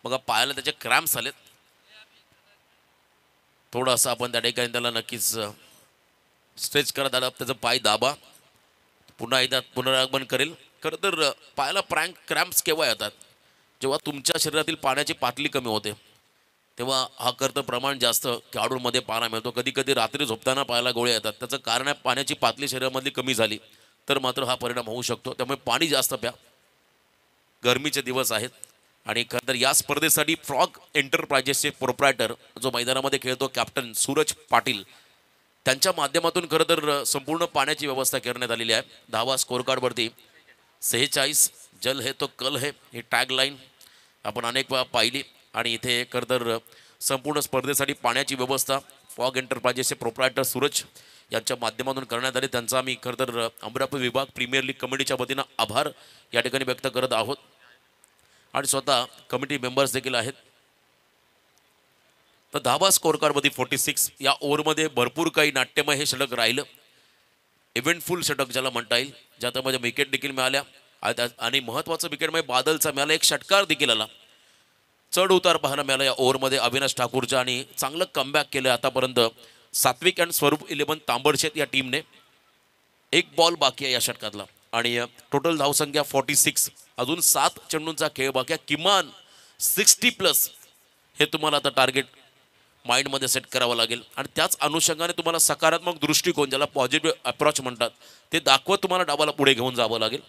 बघा पायाला त्याचे क्रॅम्प्स आलेत. थोडंसं आपण त्या ठिकाणी त्याला नक्कीच स्ट्रेच करत आला. त्याचं पाय दाबा, पुन्हा एकदा पुनरागमन करेल. खरं तर पायाला क्रॅम्प्स केव्हा येतात? जेव्हा तुमच्या शरीरातील पाण्याची पातळी कमी होते, तेव्हा हा खरं तर प्रमाण जास्त खेळाडूंमध्ये पाहायला मिळतो. कधी कधी रात्री झोपताना पायाला गोळे येतात. त्याचं कारण आहे पाण्याची पातळी शरीरामधली कमी झाली तर मात्र हा परिणाम होऊ शकतो. त्यामुळे पाणी जास्त प्या. गरमीचे दिवस आहेत आणि खरं तर या स्पर्धेसाठी फ्रॉग एंटरप्राइजेसचे प्रोप्रायटर जो मैदानामध्ये खेळतो कॅप्टन सूरज पाटील, त्यांच्या माध्यमातून खरं तर संपूर्ण पाण्याची व्यवस्था करण्यात आलेली आहे. धावा स्कोर कार्डवरती 46 जल है तो कल है ही टॅगलाईन आपण अनेक वेळा पाहिली आणि इथे खरं तर संपूर्ण स्पर्धेसाठी पाण्याची व्यवस्था फ्रॉग एंटरप्राइजेसचे प्रोप्रायटर सूरज यांच्या माध्यमातून करण्यात आली. त्यांचा आम्ही खरं तर अमरापूर विभाग प्रीमियर लीग कमिटीच्या वतीनं आभार या ठिकाणी व्यक्त करत आहोत आणि स्वतः कमिटी मेंबर्स देखील आहेत. तर धावा स्कोर कार्डमध्ये 46 या ओव्हरमध्ये भरपूर काही नाट्यमय हे षटक राहिलं. इव्हेंटफुल षटक ज्याला म्हणता येईल, ज्यामध्ये विकेट देखील मिळाल्या आणि महत्त्वाचं विकेट म्हणजे बादलचा मिळाला. एक षटकार देखील आला. चढ उतार पाहायला मिळाला या ओव्हरमध्ये अविनाश ठाकूरच्या आणि चांगलं कमबॅक केलं आतापर्यंत सात्विक अँड स्वरूप 11 तांबडशेत या टीमने. एक बॉल बाकी आहे या षटकातला आणि टोटल धावसंख्या 46. अजून 7 चेंडूंचा खेळ बाकी आहे. किमान 60+ हे तुम्हाला आता टार्गेट माइंडमध्ये सेट करावं लागेल आणि त्याच अनुषंगाने तुम्हाला सकारात्मक दृष्टिकोन, ज्याला पॉझिटिव्ह अप्रोच म्हणतात, ते दाखवत तुम्हाला डावाला पुढे घेऊन जावं लागेल.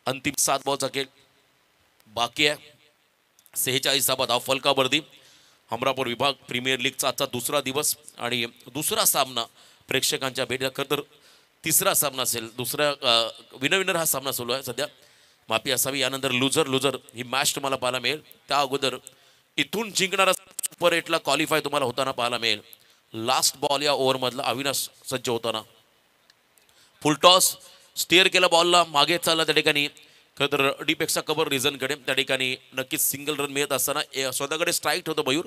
अंतिम 7 बॉलचा खेळ बाकी आहे. 46 धावा धाव फलकावरती. अमरापूर विभाग प्रीमियर लीगचा आजचा दुसरा दिवस आणि दुसरा सामना प्रेक्षकांच्या भेट. खरं तर तिसरा सामना असेल. दुसरा विनर हा सामना सुरू आहे सध्या. माफी असावी. यानंतर लुझर ही मॅच तुम्हाला पाहायला मिळेल. त्या अगोदर इथून जिंकणारा सुपर 8ला क्वालिफाय तुम्हाला होताना पाहायला मिळेल. लास्ट बॉल या ओव्हरमधला अविनाश सज्ज होताना फुल टॉस स्टेअर केला बॉलला, मागे चालला त्या ठिकाणी. खरं तर डीपेक्षा कव्हर रिझनकडे त्या ठिकाणी नक्कीच सिंगल रन मिळत असताना स्वतःकडे स्ट्राईक होतं मयूर.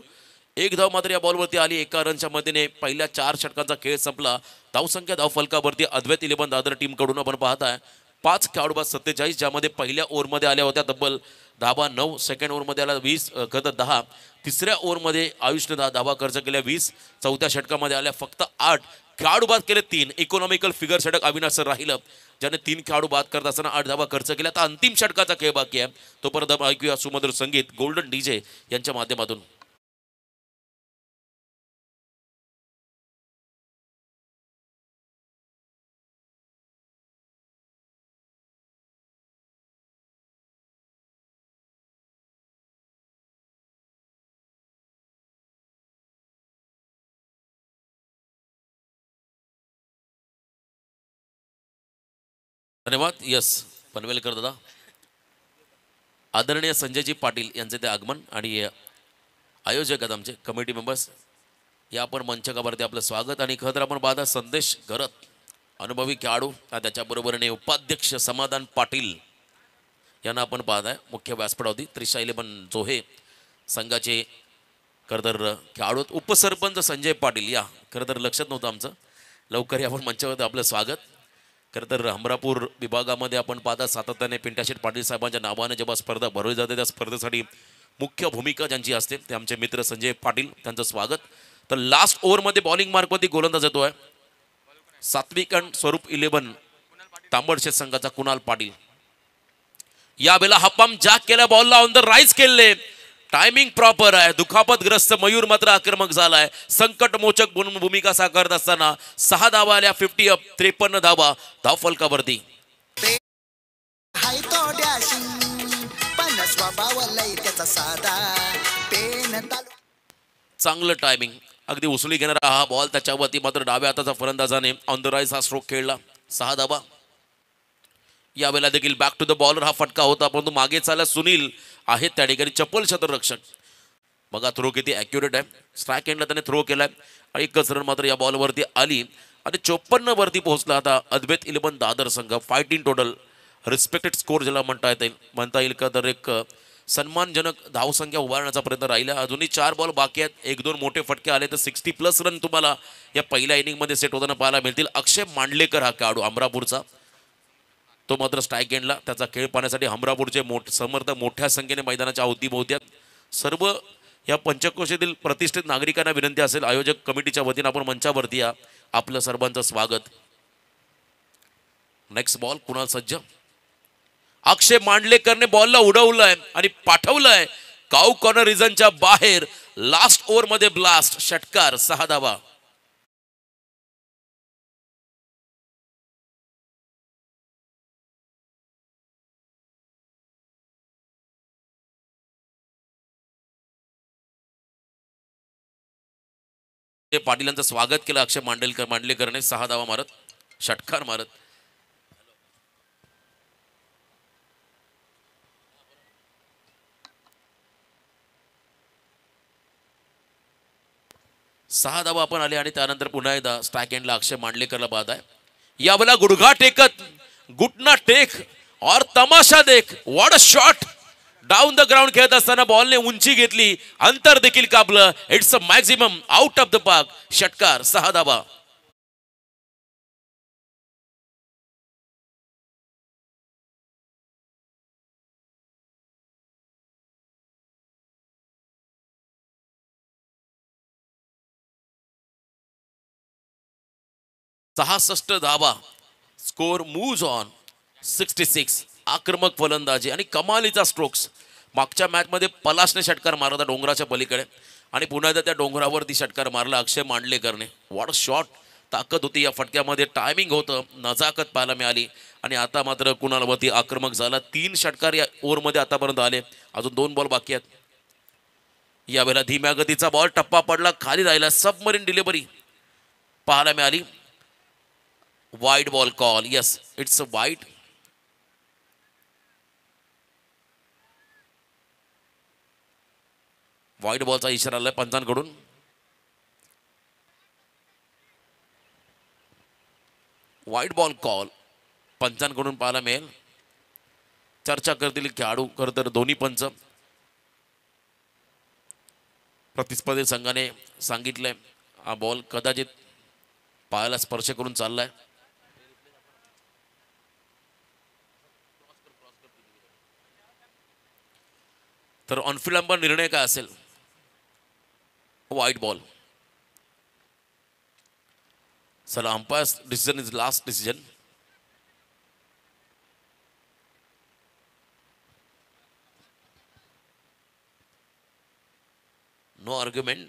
एक धाव मात्र या बॉलवरती आली. एका रनच्या मदतीने पहिल्या 4 षटकांचा खेळ संपला. धावसंख्या धाव फलकावरती अद्वैत 11 दादर टीमकडून आपण पाहताय 5 खेळाडू बाद 47, ज्यामध्ये पहिल्या ओव्हरमध्ये आल्या होत्या तब्बल धावा 9, सेकंड ओव्हरमध्ये आला 20 खरं 10, तिसऱ्या ओव्हरमध्ये आयुषने धावा खर्च केल्या 20, चौथ्या षटकामध्ये आल्या फक्त 8. खेळाडू बाद केले 3. इकॉनॉमिकल फिगर षटक अविनाश राहिलं, ज्याने 3 खेळाडू बाद करत असताना 8 धावा खर्च केल्या. आता अंतिम षटकाचा खेळ बाकी आहे. तोपर्यंत ऐकूया सुमधुर संगीत गोल्डन डीजे यांच्या माध्यमातून. धन्यवाद. यस पनवेलकर दादा. आदरणीय संजयजी पाटील यांचे ते आगमन आणि आयोजक आहेत आमचे कमिटी मेंबर्स, या आपण मंचकावरती आपलं स्वागत. आणि खरं तर आपण पाहता संदेश घरत अनुभवी खेळाडू, त्याच्याबरोबरीने उपाध्यक्ष समाधान पाटील यांना आपण पाहताय मुख्य व्यासपीठावरती. त्रिशा 11 जोहे संघाचे खरं तर खेळाडू. उपसरपंच संजय पाटील या, खरं तर लक्षात नव्हतं आमचं, लवकर आपण मंचावरती आपलं स्वागत. खरं तर अमरापूर विभागामध्ये आपण पाहता सातत्याने पिंटाशेठ पाटील साहेबांच्या नावाने जेव्हा स्पर्धा भरवली जाते त्या स्पर्धेसाठी मुख्य भूमिका ज्यांची असते ते आमचे मित्र संजय पाटील, त्यांचं स्वागत. तर लास्ट ओव्हरमध्ये बॉलिंग मार्कवरती गोलंदाज येतो आहे सात्विक आणि स्वरूप 11 तांबडशेत संघाचा कुणाल पाटील. यावेळेला हप्पाम जॅक केल्या बॉलला ऑन द राईज केले, टायमिंग प्रॉपर आहे. दुखापतग्रस्त मयूर मात्र आक्रमक झालाय. संकटमोचक भूमिका साकारत असताना 6 धावा आल्या, 50 अप, 53 धावा धावफलकावरती. हाय तो डॅशिंग पण स्वभाव लय त्याचा साधा पेन तालु. चांगलं टायमिंग, अगदी उसळी घेणारा हा बॉल, त्याच्यावरती मात्र डाव्या हाताचा फलंदाजाने ऑन द राईज हा स्ट्रोक खेळला. 6 धावा. यावेळेला देखील बॅक टू द बॉलर हा फटका होता, परंतु मागे चालला सुनील आहेत त्या ठिकाणी चप्पल क्षेत्ररक्षण. बघा थ्रो किती ॲक्युरेट आहे. स्ट्राईक एंडला त्याने थ्रो केलाय आणि एकच रन मात्र या बॉलवरती आली आणि 54 वरती पोहोचला. आता अद्वैत 11 दादर संघ. फायटिंग टोटल रिस्पेक्टेड स्कोर ज्याला म्हणता येईल का, तर एक सन्मानजनक धावसंख्या उभारण्याचा प्रयत्न राहिला. अजूनही 4 बॉल बाकी आहेत. 1-2 मोठे फटके आले तर 60+ रन तुम्हाला या पहिल्या इनिंगमध्ये सेट होताना पाहायला मिळतील. अक्षय मांडलेकर हा खेळाडू अमरापूरचा, तो मात्र स्ट्राईक एंडला. त्याचा खेळ पाहण्यासाठी हमरापूरचे समर्थक मोठ्या संख्येने मैदानाच्या अवतीभोवती आहेत. सर्व या पंचक्रोशीतील प्रतिष्ठित नागरिकांना विनंती असेल, आयोजक कमिटीच्या वतीने आपण मंचावरती या, आपलं सर्वांचं स्वागत. नेक्स्ट बॉल कुणाल सज्ज. अक्षय मांडलेकरने बॉलला उडवलंय आणि पाठवलंय काऊ कॉर्नर रिजनच्या बाहेर. लास्ट ओव्हर मध्ये ब्लास्ट, षटकार, 6 धावा. पाटीलांचं स्वागत केलं अक्षय मांडलेकरने 6 धावा मारत, षटकार मारत. सहा धावा आपण आले आणि त्यानंतर पुन्हा एकदा स्ट्राईक एंडला अक्षय मांडलेकरला बाद आहे. यावेळेला गुडघा टेकत, घुटना टेक और तमाशा देख, what a shot. Down the ground खेळत असताना बॉलने उंची घेतली, अंतर देखील कापलं. It's a maximum out of the park, षटकार, 6 धावा. सहासष्ट धावा. Score moves on 66. आक्रमक फलंदाजी आणि कमालीचा स्ट्रोक्स. मागच्या मॅचमध्ये पलाशने षटकार मारला होता डोंगराच्या पलीकडे आणि पुन्हा एकदा त्या डोंगरावरती षटकार मारला अक्षय मांडलेकरने. What a shot. ताकद होती या फटक्यामध्ये, टायमिंग होतं, नजाकत पाहायला मिळाली. आणि आता मात्र कुणालवरती आक्रमक झाला. 3 षटकार या ओव्हरमध्ये आतापर्यंत आले, अजून 2 बॉल बाकी आहेत. यावेळेला धीम्या गतीचा बॉल टप्पा पडला, खाली राहिला. सबमरीन डिलिव्हरी पाहायला मिळाली. Wide ball call. Yes, it's a wide. Wide बॉलचा इशारा आलाय पंचांकडून. वाईड बॉल कॉल पंचांकडून पाहायला मिळेल. चर्चा करतील खेळाडू. खरं तर दोन्ही पंच प्रतिस्पर्धी संघाने सांगितलंय हा बॉल कदाचित पायाला स्पर्श करून चाललाय. तर ऑनफिल्ड अंपायर निर्णय काय असेल. Wide ball. चला, umpire's decision is last decision. No argument.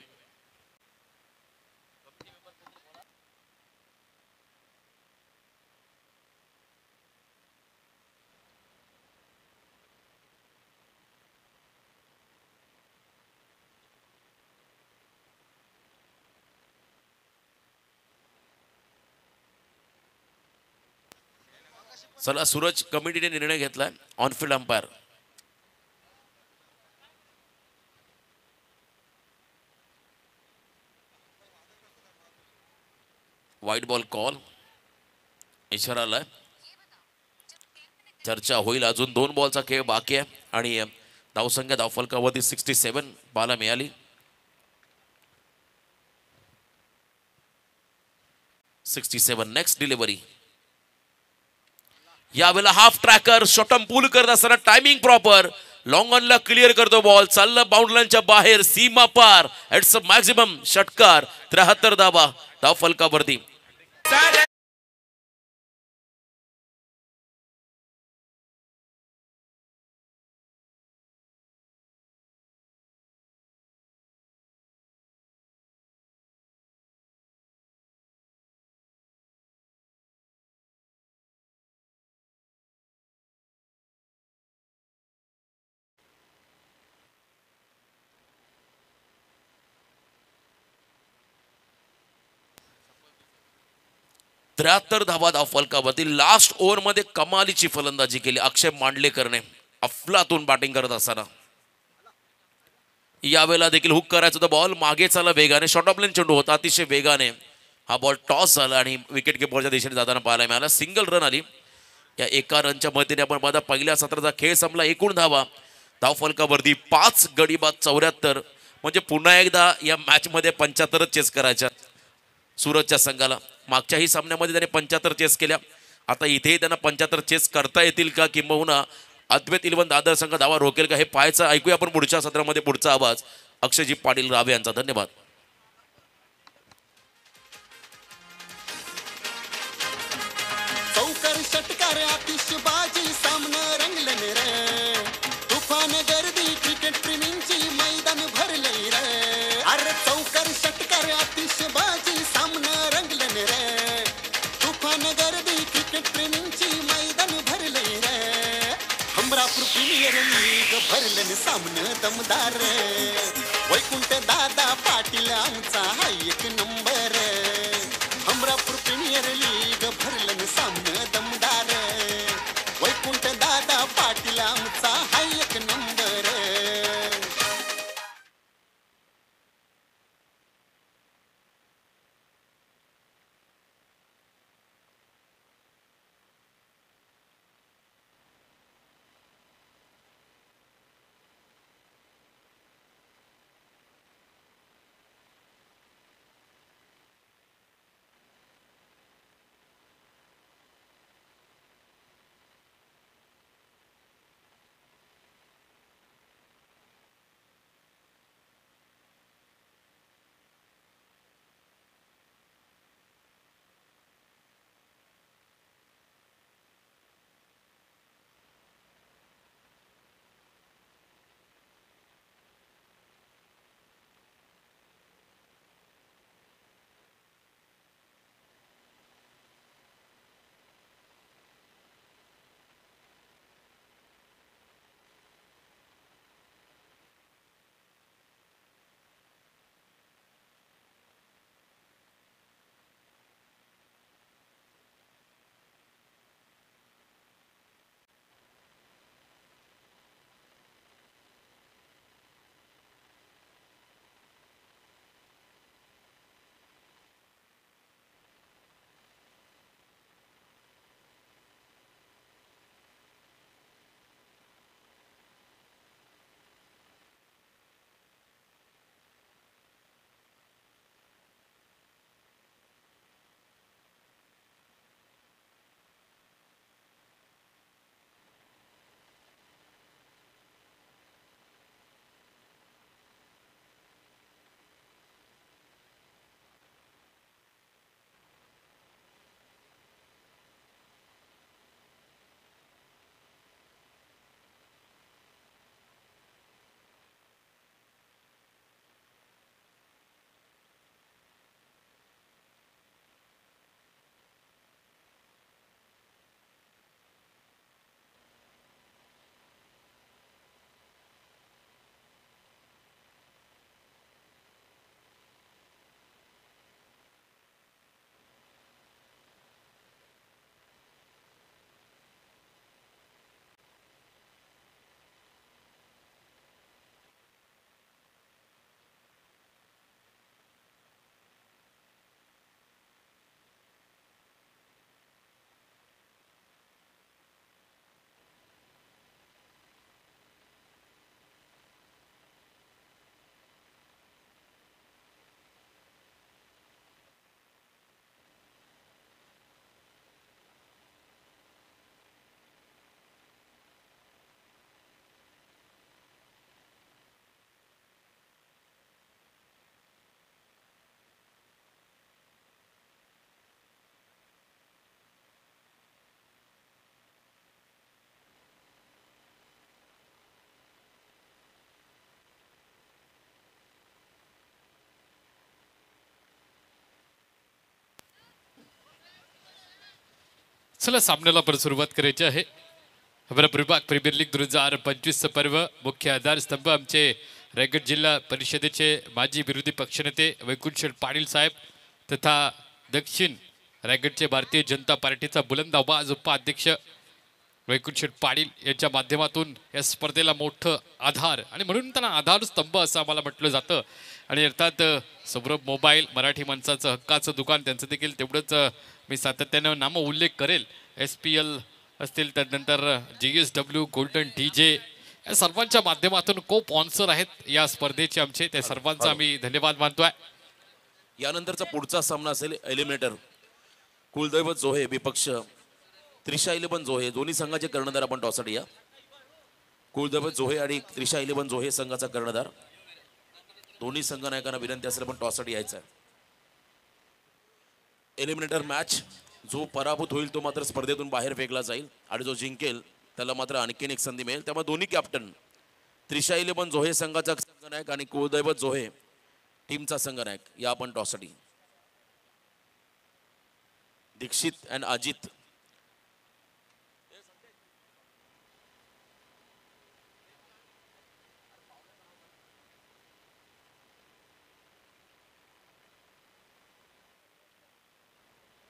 चला, सूरज कमिटीने निर्णय घेतलाय. On field umpire white ball call इशारा आलाय. चर्चा होईल. अजून 2 बॉलचा खेळ बाकी आहे आणि धावसंख्या धावफलकावरती 67 पाहायला मिळाली. 67. Next delivery. यावेळेला हाफ ट्रॅकर शॉटम पूल करत असताना टायमिंग प्रॉपर. लॉंग ऑनला क्लिअर करतो बॉल. चाललं बाउंड्री लाईनच्या बाहेर, सीमा पार. इट्स अ मॅक्झिमम षटकार. 73 धावा धावफलकावरती. त्र्याहत्तर धावा धावफलकावरती. लास्ट ओव्हर मध्ये कमालीची फलंदाजी केली अक्षय मांडलेकरने अफलातून बॅटिंग करत असताना. यावेळेला देखील हुक करायचा होता बॉल. मागे चालला वेगाने. शॉर्ट ऑफ लेन चेंडू होता अतिशय वेगाने. हा बॉल टॉस झाला आणि विकेट किपरच्या दिशेने जाताना पाहायला मिळाला. सिंगल रन आली. या एका रनच्या मदतीने आपण माझा पहिल्या सत्राचा खेळ संपला. एकूण धावा धावफलकावरती 5 गडी बाद 74. म्हणजे पुन्हा एकदा या मॅच मध्ये 75 चेस करायच्या सुरतच्या संघाला. मागच्याही सामन्यामध्ये त्याने 75 चेस केल्या. आता इथेही त्यांना 75 चेस करता येतील का, किंबहुना अद्वैत इलेव्हन दादर संघ धावा रोकेल का, हे पाहायचं. ऐकूया आपण पुढच्या सत्रामध्ये पुढचा आवाज अक्षयजी पाटील रावे यांचा. धन्यवाद. चौकर षटकार आतिषबाजी सामना रंगलं रे. तुफान गर्दी क्रिकेट प्रेमींची मैदान भरलंय रे. अरे चौकर षटकार आतिषबाजी सामना रंगलं रे. तुफान गर्दी क्रिकेट प्रेमींची मैदान भरलंय रे. हमरापूर प्रीमियर लीग भरलं सामनं दमदार. वैकुंठ दादा पाटील आमचा हा एक नंबर. हमरापूर प्रीमियर लीग भरलं सामनं दमदार. वैकुंठ दादा पाटील आमचा हा एक नंबर. चला सामन्याला आपण सुरुवात करायची आहे. विभाग प्रीमियर लीग 2025 पर्व. मुख्य आधारस्तंभ आमचे रायगड जिल्हा परिषदेचे माजी विरोधी पक्षनेते वैकुंठ पाटील साहेब तथा दक्षिण रायगडचे भारतीय जनता पार्टीचा बुलंद आवाज उपाध्यक्ष वैकुंठ पाटील यांच्या माध्यमातून या स्पर्धेला मोठं आधार आणि म्हणून त्यांना आधारस्तंभ असं आम्हाला म्हटलं जातं. आणि अर्थात सौरभ मोबाईल मराठी माणसाचं हक्काचं दुकान त्यांचं देखील तेवढंच मी सातत्यानं नाम उल्लेख करेल. SPL असतील त्यानंतर GSW गोल्डन DJ या सर्वांच्या माध्यमातून को स्पॉन्सर आहेत या स्पर्धेचे आमचे. त्या सर्वांचा आम्ही धन्यवाद मानतोय. यानंतरचा पुढचा सामना असेल एलिमिनेटर कुलदैवत जोहे विपक्ष त्रिशा 11 जोहे. दोन्ही संघाचे कर्णधार आपण टॉससाठी या. कुलदैवत जोहे आणि त्रिशा 11 जोहे संघाचा कर्णधार. दोन्ही संघ नायकांना विनंती असेल पण टॉससाठी यायचं आहे. Eliminator match. जो पराभूत होईल तो मात्र स्पर्धेतून बाहेर फेकला जाईल आणि जो जिंकेल त्याला मात्र आणखीन एक संधी मिळेल. त्यामुळे दोन्ही कॅप्टन त्रिशा 11 जोहे संघाचा संघनायक आणि कुलदैवत जोहे टीमचा संघनायक या आपण टॉससाठी. दीक्षित अँड अजित.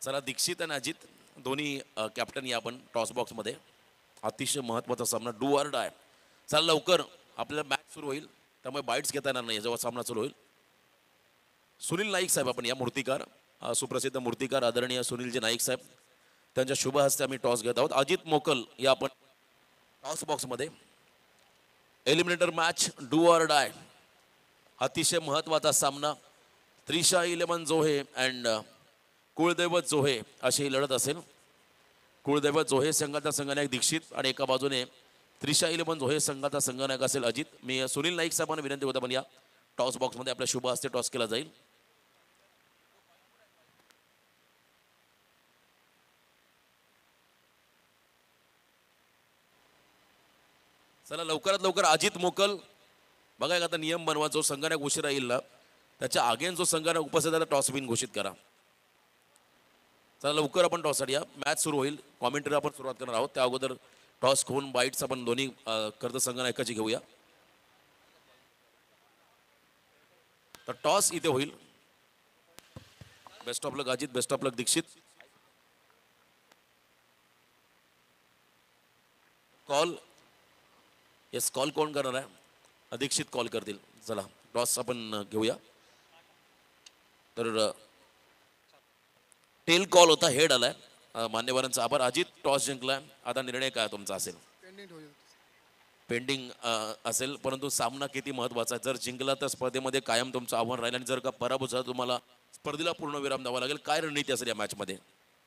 चला दीक्षित आणि अजित दोन्ही कॅप्टन या आपण टॉस बॉक्समध्ये. अतिशय महत्त्वाचा सामना डू ऑर डाय. चला लवकर आपल्याला मॅच सुरू होईल त्यामुळे बाईट्स घेता येणार नाही जेव्हा सामना सुरू होईल. सुनील नाईक साहेब आपण या मूर्तिकार सुप्रसिद्ध मूर्तिकार आदरणीय सुनीलजी नाईक साहेब त्यांच्या शुभ हस्ते आम्ही टॉस घेत आहोत. अजित मोकल या आपण टॉस बॉक्समध्ये. Eliminator match do or die. अतिशय महत्त्वाचा सामना. त्रिशा 11 जोहे अँड कुलदैवत जोहे अशी ही लढत असेल. कुलदैवत जोहे संघाचा संघनायक दीक्षित आणि एका बाजूने त्रिशा 11 जोहे संघाचा संघनायक असेल अजित. मी सुनील नाईक साहेबांना विनंती होता पण या टॉस बॉक्समध्ये आपल्या शुभ हस्ते टॉस केला जाईल. चला लवकरात लवकर अजित मोकल. बघा आता नियम बनवा. जो संघनायक उशिरा येईल ना त्याच्या आगेन जो संघनायक उपस्थित आहे टॉस विन घोषित करा. चला लवकर आपण टॉससाठी या. मॅच सुरू होईल. कॉमेंट्री आपण सुरुवात करणार आहोत. त्या अगोदर टॉस खून बाईट्स आपण दोन्ही कर्ज संघनायकाची घेऊया. तर टॉस इथे होईल. Best of luck Ajit. Best of luck Dikshit. Call yes call कोण करणार आहे. दीक्षित कॉल करतील. चला टॉस आपण घेऊया. तर टेल कॉल होता हेड आलाय. मान्यवरांचा आभार. अजित टॉस जिंकलाय. आता निर्णय काय तुमचा असेल. पेंडिंग असेल परंतु सामना किती महत्वाचा आहे. जर जिंकला तर स्पर्धेमध्ये कायम तुमचं आव्हान राहील आणि जर का पराभूत झाला तुम्हाला स्पर्धेला पूर्ण विराम द्यावा लागेल. काय रणनीती असेल या मॅचमध्ये.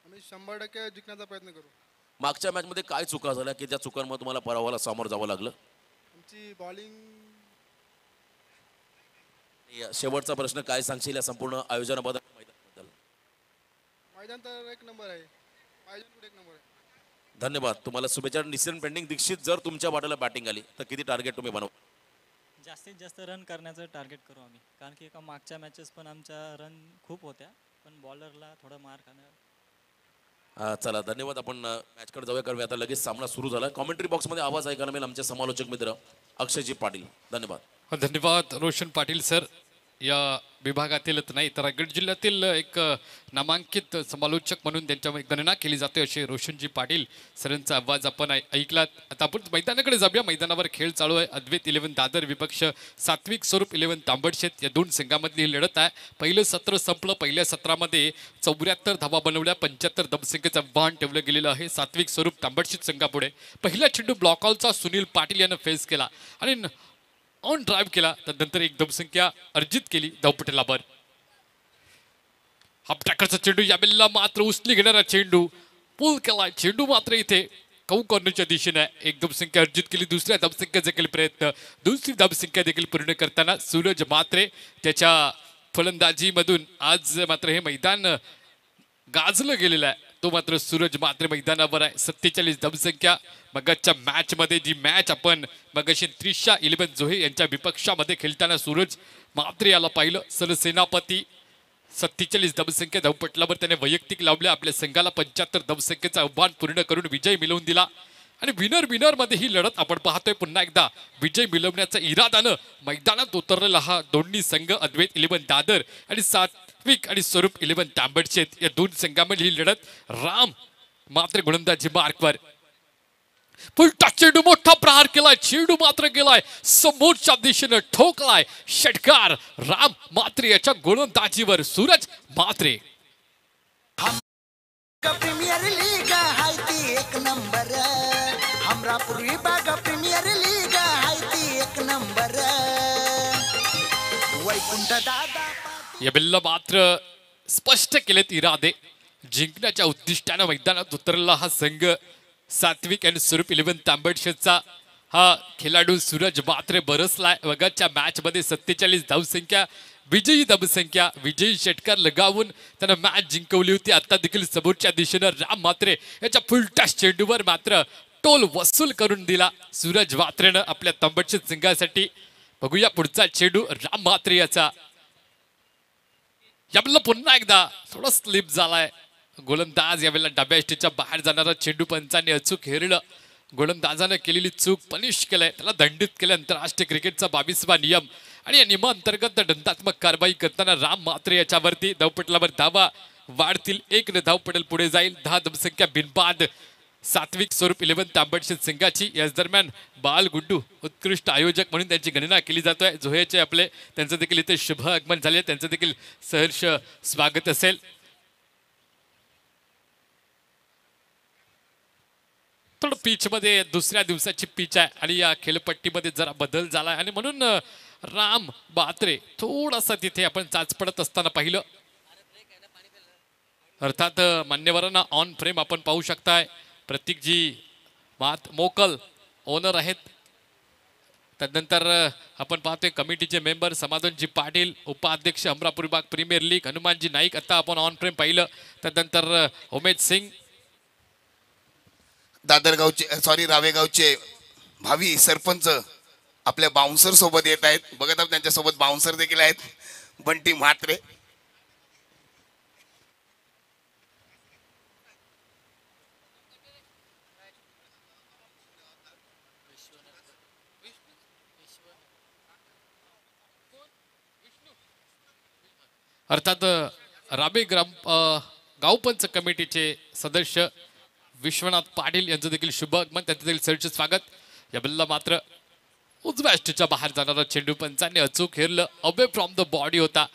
आम्ही 100% जिंकण्याचा प्रयत्न करू. मागच्या मॅचमध्ये काय चुका झाल्या की ज्या चुकांमुळे तुम्हाला पराभवाला सामोरं जावं लागलं. आमची बॉलिंग. शेवटचा प्रश्न काय सांगशील या संपूर्ण आयोजनाबद्दल. मैदान तर एक नंबर आहे. आयोजन कुठे एक नंबर आहे. धन्यवाद. तुम्हाला शुभेच्छा. Decision pending. दीक्षित जर तुमच्या वाट्याला बॅटिंग आली तर किती टार्गेट तुम्ही बनवा. जास्तीत जास्त रन करण्याचं टार्गेट करू आम्ही. कारण की एका मागच्या मॅचेस पण आमच्या रन खूप होत्या पण बॉलरला थोडं मार खाणं. चला धन्यवाद. आपण मॅचकडे जाऊया कारण आता लगेच सामना सुरू झाला. कॉमेंट्री बॉक्समध्ये आवाज ऐकायला मिळेल आमचे समालोचक मित्र अक्षयजी पाटील. धन्यवाद. धन्यवाद रोशन पाटील सर. या विभागातीलच नाही तर रायगड जिल्ह्यातील एक नामांकित समालोचक म्हणून त्यांच्या गणना केली जाते असे रोशनजी पाटील सरांचा आवाज आपण ऐकलात. आता आपण मैदानाकडे जाऊया. मैदानावर खेळ चालू आहे. अद्वैत 11 दादर विपक्ष सात्विक स्वरूप 11 तांबडशेत या दोन संघामधली ही लढत आहे. पहिलं सत्र संपलं. पहिल्या सत्रामध्ये 74 धावा बनवल्या. 75 धावसंख्येचं आव्हान ठेवलं गेलेलं आहे सात्विक स्वरूप तांबडशेत संघापुढे. पहिला चेंडू ब्लॉकआउटचा सुनील पाटील यानं फेस केला आणि ऑन ड्राईव्ह केला. त्यानंतर एक धावसंख्या अर्जित केली धावपटलावर. हाफ टॅकरचा चेंडू यावेळेला मात्र उचली घेणारा चेंडू पुल केला. चेंडू मात्र इथे कौ कॉर्नरच्या दिशेने एक धावसंख्या अर्जित केली. दुसऱ्या धावसंख्येचा देखील प्रयत्न. दुसरी धावसंख्या देखील पूर्ण करताना सूरज मात्रे त्याच्या फलंदाजीमधून आज मात्र हे मैदान गाजलं गेलेलं आहे. तो मात्र सूरज मात्र मैदानावर आहे. 47 धावसंख्या. मगाच्या मॅच मध्ये जी मॅच आपण मगाशी त्रिशा 11 जोहे यांच्या विपक्षामध्ये खेळताना सूरज मात्रे याला पाहिलं. सरसेनापती 47 धावसंख्या धावपटलावर त्याने वैयक्तिक लावले. आपल्या संघाला 75 धावसंख्येचं आव्हान पूर्ण करून विजय मिळवून दिला. आणि विनर मध्ये ही लढत आपण पाहतोय. पुन्हा एकदा विजय मिळवण्याचा इरादानं मैदानात उतरलेला हा दोन्ही संघ अद्वैत 11 दादर आणि सात्विक आणि स्वरूप 11 तांबडशेत या दोन संघांमध्ये ही लढत. राम मात्र गोलंदाजी मार्कवर फुलटा चेंडू मोठा प्रहार केलाय. चेंडू मात्र गेलाय समोरच्या दिशेनं ठोकलाय षटकार. राम मात्रे याच्या गोलंदाजीवर सूरज मात्रे. प्रीमियर लीग हाय ती एक नंबर. हमरा पूर्वी बाग प्रीमियर लीग हाय ती एक नंबर. वैकुंठ दादा या बिल्ला मात्र स्पष्ट केलेत इरादे. जिंकण्याच्या उद्दिष्टानं मैदानात उतरला हा संघ. सात्विक आणि स्वरूप 11 तांबडशेचा हा खेळाडू सूरज मात्रे बरसलाय. वगळच्या मॅच मध्ये 47 धावसंख्या विजयी धावसंख्या विजयी षटकार लगावून त्यानं मॅच जिंकवली होती. आता देखील समोरच्या दिशेनं राम मात्रे याच्या फुलटा चेंडूवर मात्र टोल वसूल करून दिला सूरज मात्रेनं आपल्या तांबडशेत संघासाठी. बघूया पुढचा चेंडू राम मात्रे याचा. यावेळेला पुन्हा एकदा थोडा स्लिप झालाय. गोलंदाज यावेळेला डाव्या एष्टीच्या बाहेर जाणारा चेंडू पंचांनी अचूक हेरलं. गोलंदाजानं केलेली चूक पनिश केलंय. त्याला दंडित केलं आंतरराष्ट्रीय क्रिकेटचा 22वा नियम. आणि या नियमांतर्गत दंडात्मक कारवाई करताना राम मात्रे याच्यावरती धावपटलावर धावा वाढतील. 1 धाव पडेल पुढे जाईल. 10 धावसंख्या बिनबाद सात्विक स्वरूप 11 तांबडशेत संघाची. याच दरम्यान बाल गुड्डू उत्कृष्ट आयोजक म्हणून त्यांची गणना केली जातोय. जोहेचे आपले त्यांचं देखील इथे शुभ आगमन झाले. त्यांचं देखील सहर्ष स्वागत असेल. थोडं पिच मध्ये दुसऱ्या दिवसाची पिच आहे आणि या खेळपट्टीमध्ये जरा बदल झाला आणि म्हणून राम मात्रे थोडासा तिथे आपण चाच पडत असताना पाहिलं. अर्थात मान्यवरांना ऑन फ्रेम आपण पाहू शकताय. प्रतीकजी मोकल ओनर आहेत. त्यानंतर आपण पाहतोय कमिटीचे मेंबर समाधानजी पाटील, उपाध्यक्ष अमरापूर विभाग प्रीमियर लीग हनुमानजी नाईक. आता आपण ऑन फ्रेम पाहिलं. त्यानंतर उमेद सिंग दादरगावचे रावेगावचे भावी सरपंच आपल्या बाउन्सर सोबत येत आहेत. बघत आहोत त्यांच्यासोबत बाउन्सर देखील आहेत. बंटी म्हात्रे अर्थात राबे गावपंच कमिटीचे सदस्य विश्वनाथ पाटील यांचं देखील शुभ आगमन. त्यांचं देखील सरचे स्वागत. या बल्ला मात्र उजव्या एष्टीच्या बाहेर जाणारा चेंडू पंचांनी अचूक हेरलं. अवे फ्रॉम द बॉडी होता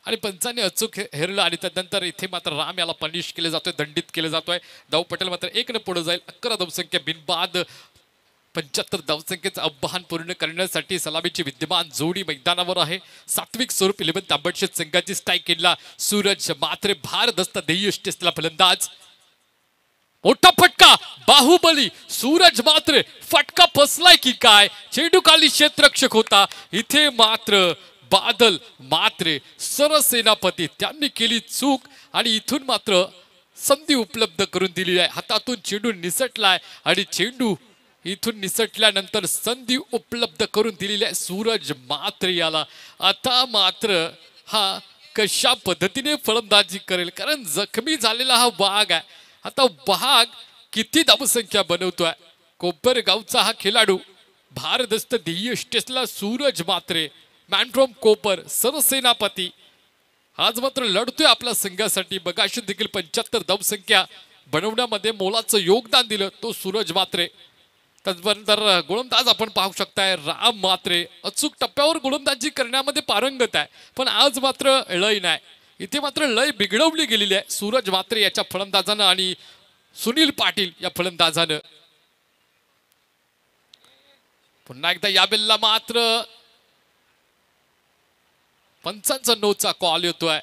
आणि पंचांनी अचूक हेरलं. आणि त्यानंतर इथे मात्र राम याला पनिश केले जातोय, दंडित केले जातोय. धाव पटेल मात्र 1 पुढे जाईल. 11 धावसंख्या बिनबाद 75 धावसंख्येचं आव्हान पूर्ण करण्यासाठी सलामीची विद्यमान जोडी मैदानावर आहे. सात्विक स्वरूप 11 तांबडशेत संघाची स्ट्राईक केला सूरज मात्रे. भारदस्त ध्येय टेस्टला फलंदाज. मोठा फटका बाहुबली सूरज मात्रे. फटका फसलाय की काय. चेंडू खाली क्षेत्ररक्षक होता. इथे मात्र बादल मात्रे सरसेनापती त्यांनी केली चूक आणि इथून मात्र संधी उपलब्ध करून दिली आहे. हातातून चेंडू निसटलाय आणि चेंडू इथून निसटल्यानंतर संधी उपलब्ध करून दिलेली आहे सूरज मात्रे याला. आता मात्र हा कशा पद्धतीने फलंदाजी करेल, कारण जखमी झालेला हा वाघ आहे. आता वाघ किती धावसंख्या बनवतोय. कोपरगावचा हा खेळाडू भारदस्त ध्येय टेस्टला सूरज मात्रे मॅन फ्रॉम कोपर सरसेनापती आज मात्र लढतोय आपल्या संघासाठी. बगाशी देखील 75 धावसंख्या बनवण्यामध्ये मोलाचं योगदान दिलं तो सूरज मात्रे. त्यानंतर गोलंदाज आपण पाहू शकताय राम मात्रे. अचूक टप्प्यावर गोलंदाजी करण्यामध्ये पारंगत आहे, पण आज मात्र लय नाही. इथे मात्र लय बिघडवली गेलेली आहे सूरज मात्रे याच्या फलंदाजानं आणि सुनील पाटील या फलंदाजानं. पुन्हा एकदा या बेलला मात्र पंचांचा नोचा कॉल येतोय.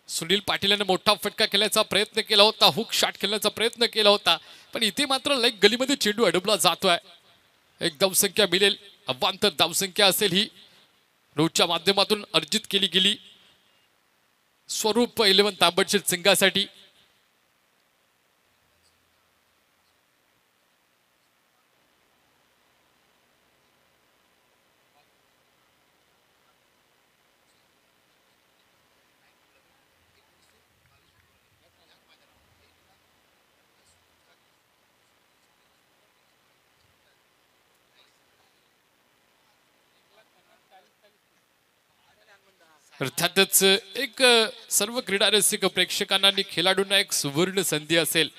सुनील पाटील मोठा फटका खेळण्याचा प्रयत्न केला होता, हुक शॉट खेळण्याचा प्रयत्न केला होता, पण इथे मात्र लाईक गलीमध्ये चेंडू अडवला जातोय. 1 धावसंख्या मिळेल. अवांतर धावसंख्या असेल ही रोजच्या माध्यमातून अर्जित केली गेली स्वरूप 11 तांबडशेत संघासाठी. अर्थातच एक सर्व क्रीडा रसिक प्रेक्षकांना आणि खेळाडूंना एक सुवर्ण संधी असेल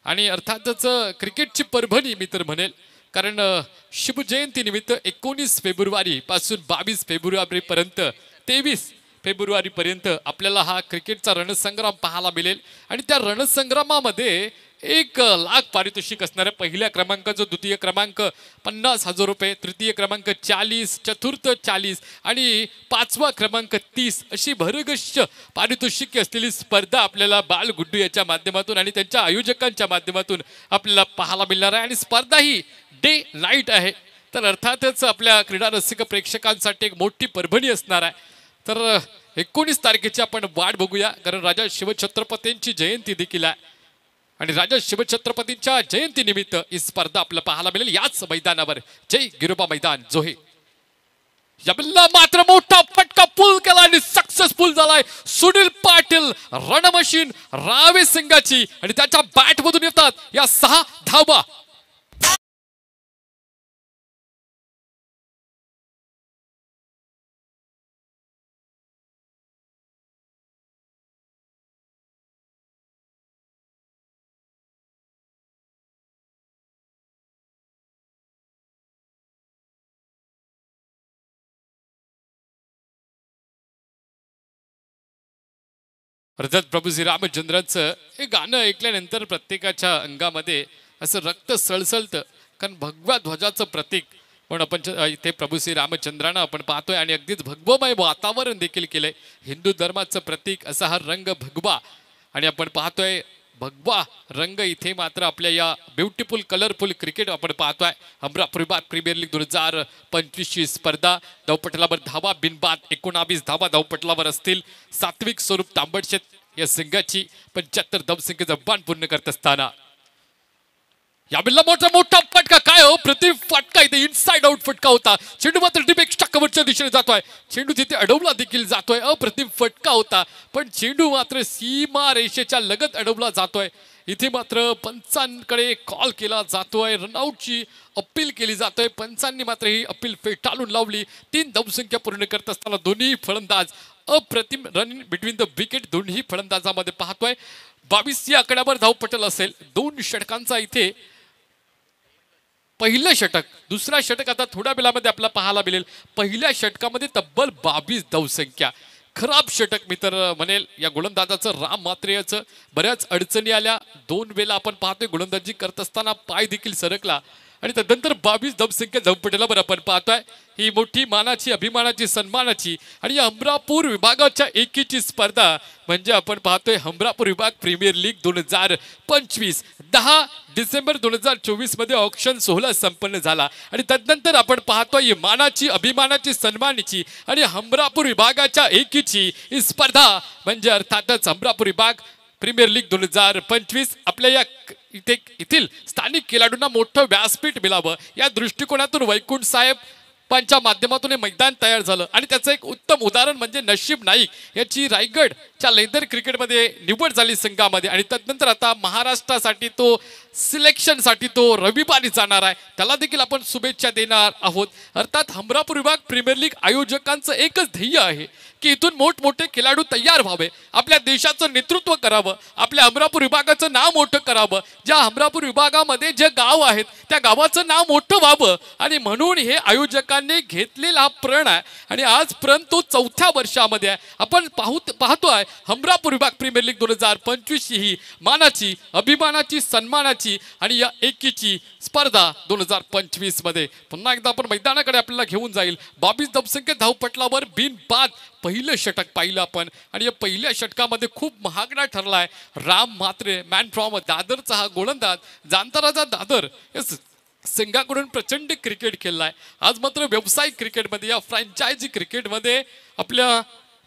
आणि अर्थातच क्रिकेटची परभणी मी तर म्हणेल, कारण शिवजयंती निमित्त 19 फेब्रुवारी पासून 22 फेब्रुवारी पर्यंत 23 फेब्रुवारी पर्यंत आपल्याला हा क्रिकेटचा रणसंग्राम पाहायला मिळेल आणि त्या रणसंग्रामामध्ये 1 लाख पारितोषिक असणाऱ्या पहिल्या क्रमांकाचं, द्वितीय क्रमांक 50,000 रुपये, तृतीय क्रमांक 40, चतुर्थ 40 आणि 5वा क्रमांक 30 अशी भरगच्च पारितोषिके असलेली स्पर्धा आपल्याला बालगुड्डू याच्या माध्यमातून आणि त्यांच्या आयोजकांच्या माध्यमातून आपल्याला पाहायला मिळणार आहे आणि स्पर्धा ही डे नाईट आहे. तर अर्थातच आपल्या क्रीडा रसिक प्रेक्षकांसाठी एक मोठी परभणी असणार आहे. तर 19 तारखेची आपण वाट बघूया, कारण राजा शिवछत्रपतींची जयंती देखील आहे आणि राजा शिवछत्रपतींच्या जयंतीनिमित्त ही स्पर्धा आपल्याला पाहायला मिळेल याच मैदानावर. जय गिरोबा मैदान जोहे. याला मात्र मोठा फटका पूल केला आणि सक्सेसफुल झालाय सुनील पाटील. रणमशीन रावे सिंगाची आणि त्याच्या बॅट मधून येतात या 6 धावा. अर्थात प्रभू श्री रामचंद्रांचं हे गाणं ऐकल्यानंतर प्रत्येकाच्या अंगामध्ये असं रक्त सळसळतं, कारण भगवा ध्वजाचं प्रतीक पण आपण इथे प्रभू श्री रामचंद्रांना आपण पाहतोय आणि अगदीच भगवमय वातावरण देखील केलंय. हिंदू धर्माचं प्रतीक असा हा रंग भगवा आणि आपण पाहतोय भगवा रंग इथे मात्र आपल्या या ब्युटिफुल कलरफुल क्रिकेट आपण पाहतोय. अमरापूर विभाग प्रीमियर लीग 2025 ची स्पर्धा. धावपटलावर धावा बिनबाद 19 धावा धावपटलावर असतील. सात्विक स्वरूप तांबडशेत या संघाची 75 धावसंख्येचं बाण पूर्ण करत असताना यावेळेला मोठा फटका. काय हो प्रति फटका इथे इनसाइड आउट फटका होता. चेंडू मात्र डिपेक्सच्या कव्हरच्या दिशेने जातोय. चेंडू तिथे अडवला देखील जातोय. अप्रतिम फटका होता, पण चेंडू मात्र सीमा रेषेच्या लगत अडवला जातोय. इथे मात्र पंचांकडे कॉल केला जातोय, रनआउटची अपील केली जातोय. पंचांनी मात्र ही अपील फेटाळून लावली. 3 धावसंख्या पूर्ण करत असताना दोन्ही फलंदाज अप्रतिम रन बिटवीन द विकेट दोन्ही फलंदाजामध्ये पाहतोय. 22 या आकड्यावर धावपटल असेल. 2 षटकांचा इथे पहिलं षटक, दुसरा षटक आता थोड्या वेळामध्ये आपल्याला पाहायला मिळेल. पहिल्या षटकामध्ये तब्बल 22 धावसंख्या. खराब षटक मी तर म्हणेल या गोलंदाजाचं. राम मात्रेचं बऱ्याच अडचणी आल्या. 2 वेळा आपण पाहतोय गोलंदाजी करत असताना पाय देखील सरकला आणि त्यानंतर 22 धावसंख्या धावपटलावर आपण पाहतोय. ही मोठी मानाची, अभिमानाची, सन्मानाची आणि या अमरापूर विभागाच्या एकीची स्पर्धा म्हणजे आपण पाहतोय अमरापूर विभाग प्रीमियर लीग 2025. 10 डिसेंबर 2024 मध्ये ऑक्शन सोहळा संपन्न झाला आणि त्यानंतर आपण पाहतोय मानाची, अभिमानाची, सन्मानाची आणि अमरापूर विभागाच्या एकीची ही स्पर्धा म्हणजे अर्थातच अमरापूर विभाग प्रीमियर लीग 2025. आपल्या या येथील स्थानिक खेळाडूंना मोठं व्यासपीठ मिळावं या दृष्टिकोनातून वैकुंठ साहेब च्या माध्यमातून हे मैदान तयार झालं आणि त्याचं एक उत्तम उदाहरण म्हणजे नशीब नाईक याची रायगडच्या लेदर क्रिकेटमध्ये निवड झाली संघामध्ये आणि त्यानंतर आता महाराष्ट्रासाठी तो सिलेक्शनसाठी तो रविवारी जाणार आहे. त्याला देखील आपण शुभेच्छा देणार आहोत. अर्थात अमरापूर विभाग प्रीमियर लीग आयोजकांचं एकच ध्येय आहे की इथून मोठमोठे खेळाडू तयार व्हावे, आपल्या देशाचं नेतृत्व करावं, आपल्या अमरापूर विभागाचं नाव मोठं करावं. ज्या अमरापूर विभागामध्ये जे गाव आहेत त्या गावाचं नाव मोठं व्हावं आणि म्हणून हे आयोजकांनी घेतलेला हा प्रण आहे आणि आज प्रण तो 4थ्या वर्षामध्ये आहे. आपण पाहतोय अमरापूर विभाग प्रीमियर लीग 2025 ही मानाची, अभिमानाची, सन्मानाची आणि या एकीची स्पर्धा 2025 मध्ये पुन्हा एकदा आपण मैदानाकडे आपल्याला घेऊन जाईल. 22 धावसंख्या धावपटलावर बिनबाद पहिलं षटक पाहिलं आपण आणि या पहिल्या षटकामध्ये खूप महागडा ठरलाय. राम म्हात्रे मॅन फ्रॉम दादरचा हा गोलंदाज, जाणता दादर संघाकडून प्रचंड क्रिकेट खेळलाय. आज मात्र व्यावसायिक क्रिकेटमध्ये या फ्रँचायझी क्रिकेटमध्ये आपल्या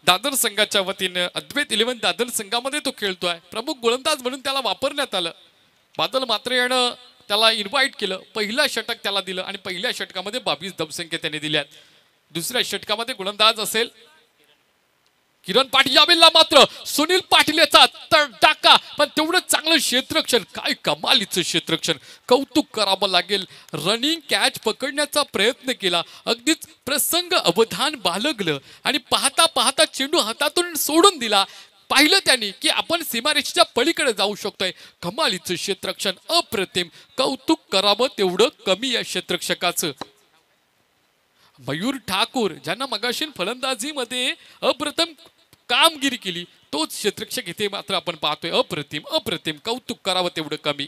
दादर संघाच्या वतीने अद्वैत 11 दादर संघामध्ये तो खेळतोय. प्रमुख गोलंदाज म्हणून त्याला वापरण्यात आलं. बादल मात्र यानं त्याला इन्व्हाइट केलं. पहिला षटक त्याला दिलं आणि पहिल्या षटकामध्ये 22 धावसंख्या त्याने दिल्यात. दुसऱ्या षटकामध्ये गोलंदाज असेल किरण पाटील. यावेळेला मात्र सुनील पाटील याचा तडाखा, पण तेवढंच चांगलं क्षेत्ररक्षण, काय कमालीचं क्षेत्ररक्षण, कौतुक करावं लागेल. रनिंग कॅच पकडण्याचा प्रयत्न केला, अगदीच प्रसंग अवधान बाळगलं आणि पाहता पाहता चेंडू हातातून सोडून दिला. पाहिलं त्यांनी की आपण सीमारेषेच्या पलीकडे जाऊ शकतोय. कमालीचं क्षेत्ररक्षण, अप्रतिम, कौतुक करावं तेवढं कमी या क्षेत्ररक्षकाचं. मयूर ठाकूर ज्यांना मगाशी फलंदाजीमध्ये अप्रतिम कामगिरी केली, तोच क्षेत्ररक्षक इथे मात्र आपण पाहतोय. अप्रतिम अप्रतिम, कौतुक करावं तेवढं कमी.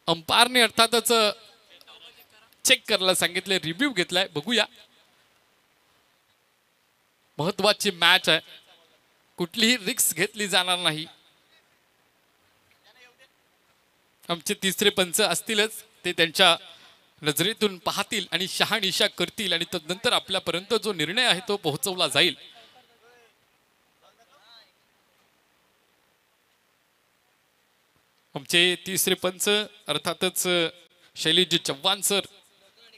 अंपायरने अर्थातच चेक करायला सांगितलंय, रिव्ह्यू घेतलाय. बघूया, महत्वाची मॅच आहे, कुठलीही रिस्क घेतली जाणार नाही. आमचे तिसरे पंच असतीलच, ते त्यांच्या नजरेतून पाहतील आणि शहानिशा करतील आणि तदनंतर आपल्यापर्यंत जो निर्णय आहे तो पोहोचवला जाईल. आमचे तिसरे पंच अर्थातच Shailesh Chavan sir,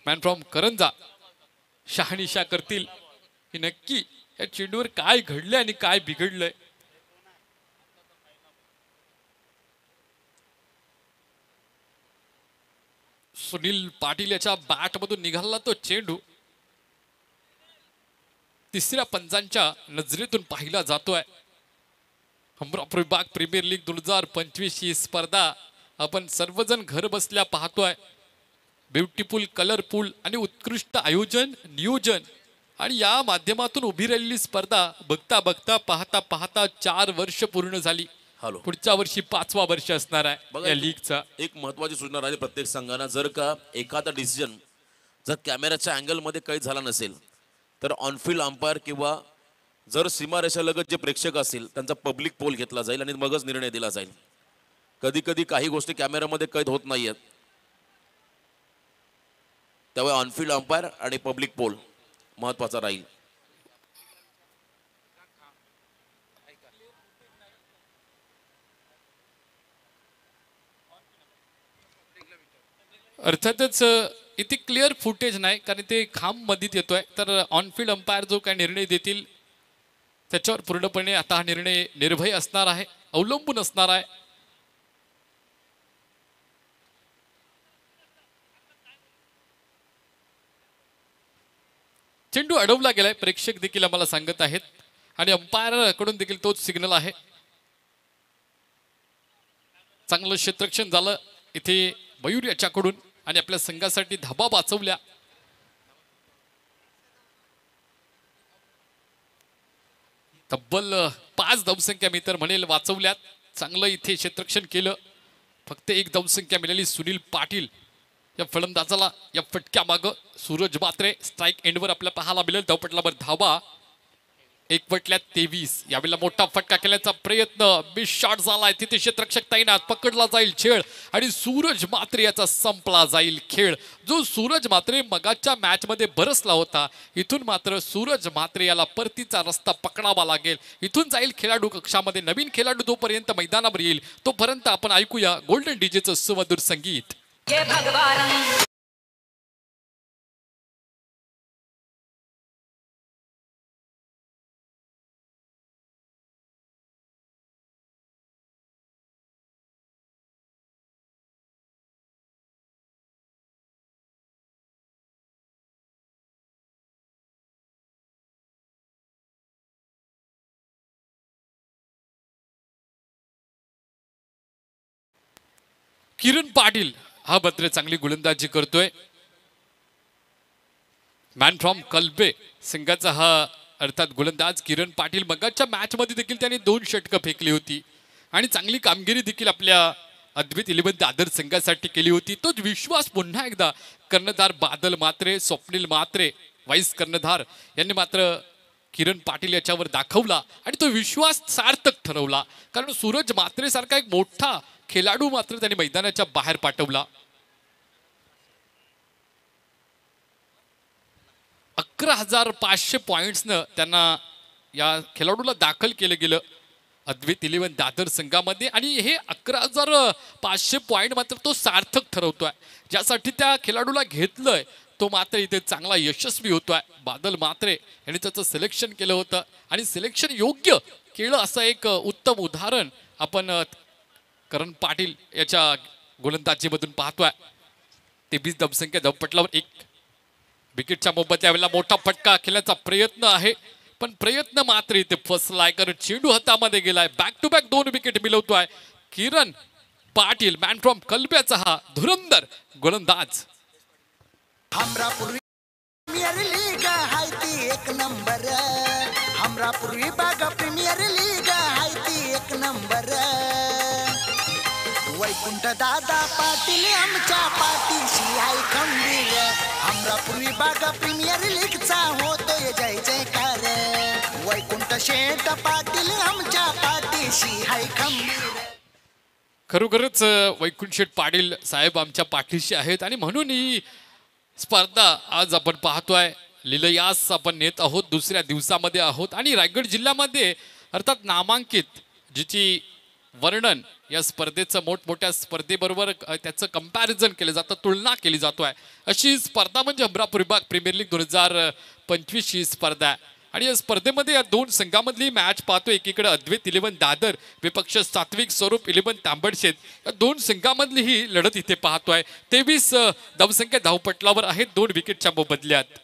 man from Karanja, शहानिशा करतील की नक्की या चेंडूवर काय घडलंय आणि काय बिघडलंय. सुनील पाटील याच्या बॅट मधून निघाला तो चेंडू तिसऱ्या पंचांच्या नजरेतून पाहिला जातोय. अमरापूर विभाग प्रीमियर लीग 2025 ही स्पर्धा आपण सर्वजण घर बसल्या पाहतोय. ब्युटिफुल, कलरफुल आणि उत्कृष्ट आयोजन, नियोजन आणि या माध्यमातून उभी राहिलेली स्पर्धा बघता बघता पाहता पाहता 4 वर्ष पूर्ण झाली. हॅलो, पुढच्या वर्षी 5वा वर्ष असणार आहे बघा, या लीगचा. एक महत्वाची सूचना राहिली प्रत्येक संघानं, जर का एखादा डिसिजन जर कॅमेऱ्याच्या अँगलमध्ये काही झाला नसेल तर ऑनफिल्ड अंपायर किंवा जर सीमारेषालगत जे प्रेक्षक असतील त्यांचा पब्लिक पोल घेतला जाईल आणि मगच निर्णय दिला जाईल. कधी कधी काही गोष्टी कॅमेऱ्यामध्ये कैद होत नाही आहेत, त्यामुळे ऑनफिल्ड अंपायर आणि पब्लिक पोल महत्वाचा राहील. अर्थातच इथे क्लिअर फुटेज नाही, कारण ते खांब मधीत येतोय. तर ऑनफिल्ड अंपायर जो काय निर्णय देतील त्याच्यावर पूर्णपणे आता हा निर्णय निर्भय असणार आहे, अवलंबून असणार आहे. चेंडू अडवला गेलाय, प्रेक्षक देखील आम्हाला सांगत आहेत आणि अंपायर कडून देखील तोच सिग्नल आहे. चांगलं क्षेत्ररक्षण झालं इथे मयूर याच्याकडून आणि आपल्या संघासाठी धाबा वाचवल्या. तब्बल 5 धावसंख्या मी तर म्हणेल वाचवल्यात. चांगलं इथे क्षेत्ररक्षण केलं. फक्त 1 धावसंख्या मिळाली सुनील पाटील या फलंदाजाला. या फटक्या माग सूरज मात्रे स्ट्राईक एंडवर आपल्याला पाहायला मिळेल. धावपटलावर धावा 1/23. यावेळेला मोठा फटका केल्याचा प्रयत्न, मिस शॉट झालाय. तिथे क्षेत्ररक्षक तैनात, पकडला जाईल खेळ आणि सूरज मात्रे याचा संपला जाईल खेळ. जो सूरज मात्रे मगाच्या मॅच मध्ये बरसला होता, इथून मात्र सूरज मात्रे याला परतीचा रस्ता पकडावा लागेल. इथून जाईल खेळाडू कक्षामध्ये. नवीन खेळाडू जोपर्यंत मैदानावर येईल तोपर्यंत आपण ऐकूया गोल्डन डीजेचं सुमधुर संगीत. किरण पाटील हा मात्र चांगली गोलंदाजी करतोय. मॅन फ्रॉम कलबे संघाचा हा अर्थात गोलंदाज किरण पाटील. मगाच्या मॅच मध्ये देखील त्याने 2 षटकं फेकली होती आणि चांगली कामगिरी देखील आपल्या अद्वैत 11 दादर संघासाठी केली होती. तोच विश्वास पुन्हा एकदा कर्णधार बादल मात्रे, स्वप्नील मात्रे वाईस कर्णधार यांनी मात्र किरण पाटील याच्यावर दाखवला आणि तो विश्वास सार्थक ठरवला. कारण सूरज मात्रे सारखा एक मोठा खेळाडू मात्र त्यांनी मैदानाच्या बाहेर पाठवला. 11,500 पॉइंट्सनं त्यांना या खेळाडूला दाखल केलं गेलं अद्वैत 11 दादर संघामध्ये आणि हे 11,500 पॉइंट मात्र तो सार्थक ठरवतोय. ज्यासाठी त्या खेळाडूला घेतलंय तो मात्र इथे चांगला यशस्वी होतोय. बादल मात्रे यांनी त्याचं सिलेक्शन केलं होतं आणि सिलेक्शन योग्य केलं असं एक उत्तम उदाहरण आपण करण पाटील याच्या गोलंदाजीमधून पाहतोय. 23 धावसंख्या धावपटलावर 1 विकेटच्या मोबदल्या वेळेला मोठा फटका खेळण्याचा प्रयत्न आहे, पण प्रयत्न मात्र इथे फसलाय कारण चेंडू हातामध्ये गेलाय. बॅक टू बॅक 2 विकेट मिळवतोय किरण पाटील. मॅन फ्रॉम कलब्याचा हा धुरंधर गोलंदाज. हमरापूर प्रीमियर लीग हाय ती 1 नंबर. हमरापूर विभाग प्रीमियर लीग हाय ती 1 नंबर. वैकुंठ दादा पाटील आमच्या पाठीशी आहे खंबीर. हमरापूर विभाग प्रीमियर लीगचा होतोय जय जयकार. वैकुंठ शेठ पाटील आमच्या पाठीशी आहे खंबीर. खरोखरच वैकुंठ शेठ पाटील साहेब आमच्या पाठीशी आहेत आणि म्हणून ही स्पर्धा आज आपण पाहतोय. लिलयास आपण नेत आहोत, दुसऱ्या दिवसामध्ये आहोत आणि रायगड जिल्ह्यामध्ये अर्थात नामांकित जिची वर्णन या स्पर्धेचं मोठमोठ्या स्पर्धेबरोबर त्याचं कंपॅरिझन केलं जातं, तुलना केली जातोय अशी स्पर्धा म्हणजे हमरापूर विभाग प्रीमियर लीग 2025 ही स्पर्धा आहे. आणि या स्पर्धेमध्ये या 2 संघामधली मॅच पाहतो. एकीकडे अद्वैत 11 दादर विपक्ष सात्विक स्वरूप 11 तांबडशेत. या 2 संघामधली ही लढत इथे पाहतोय. 23 धावसंख्या धावपटलावर आहेत 2 विकेटच्या मोबदल्यात.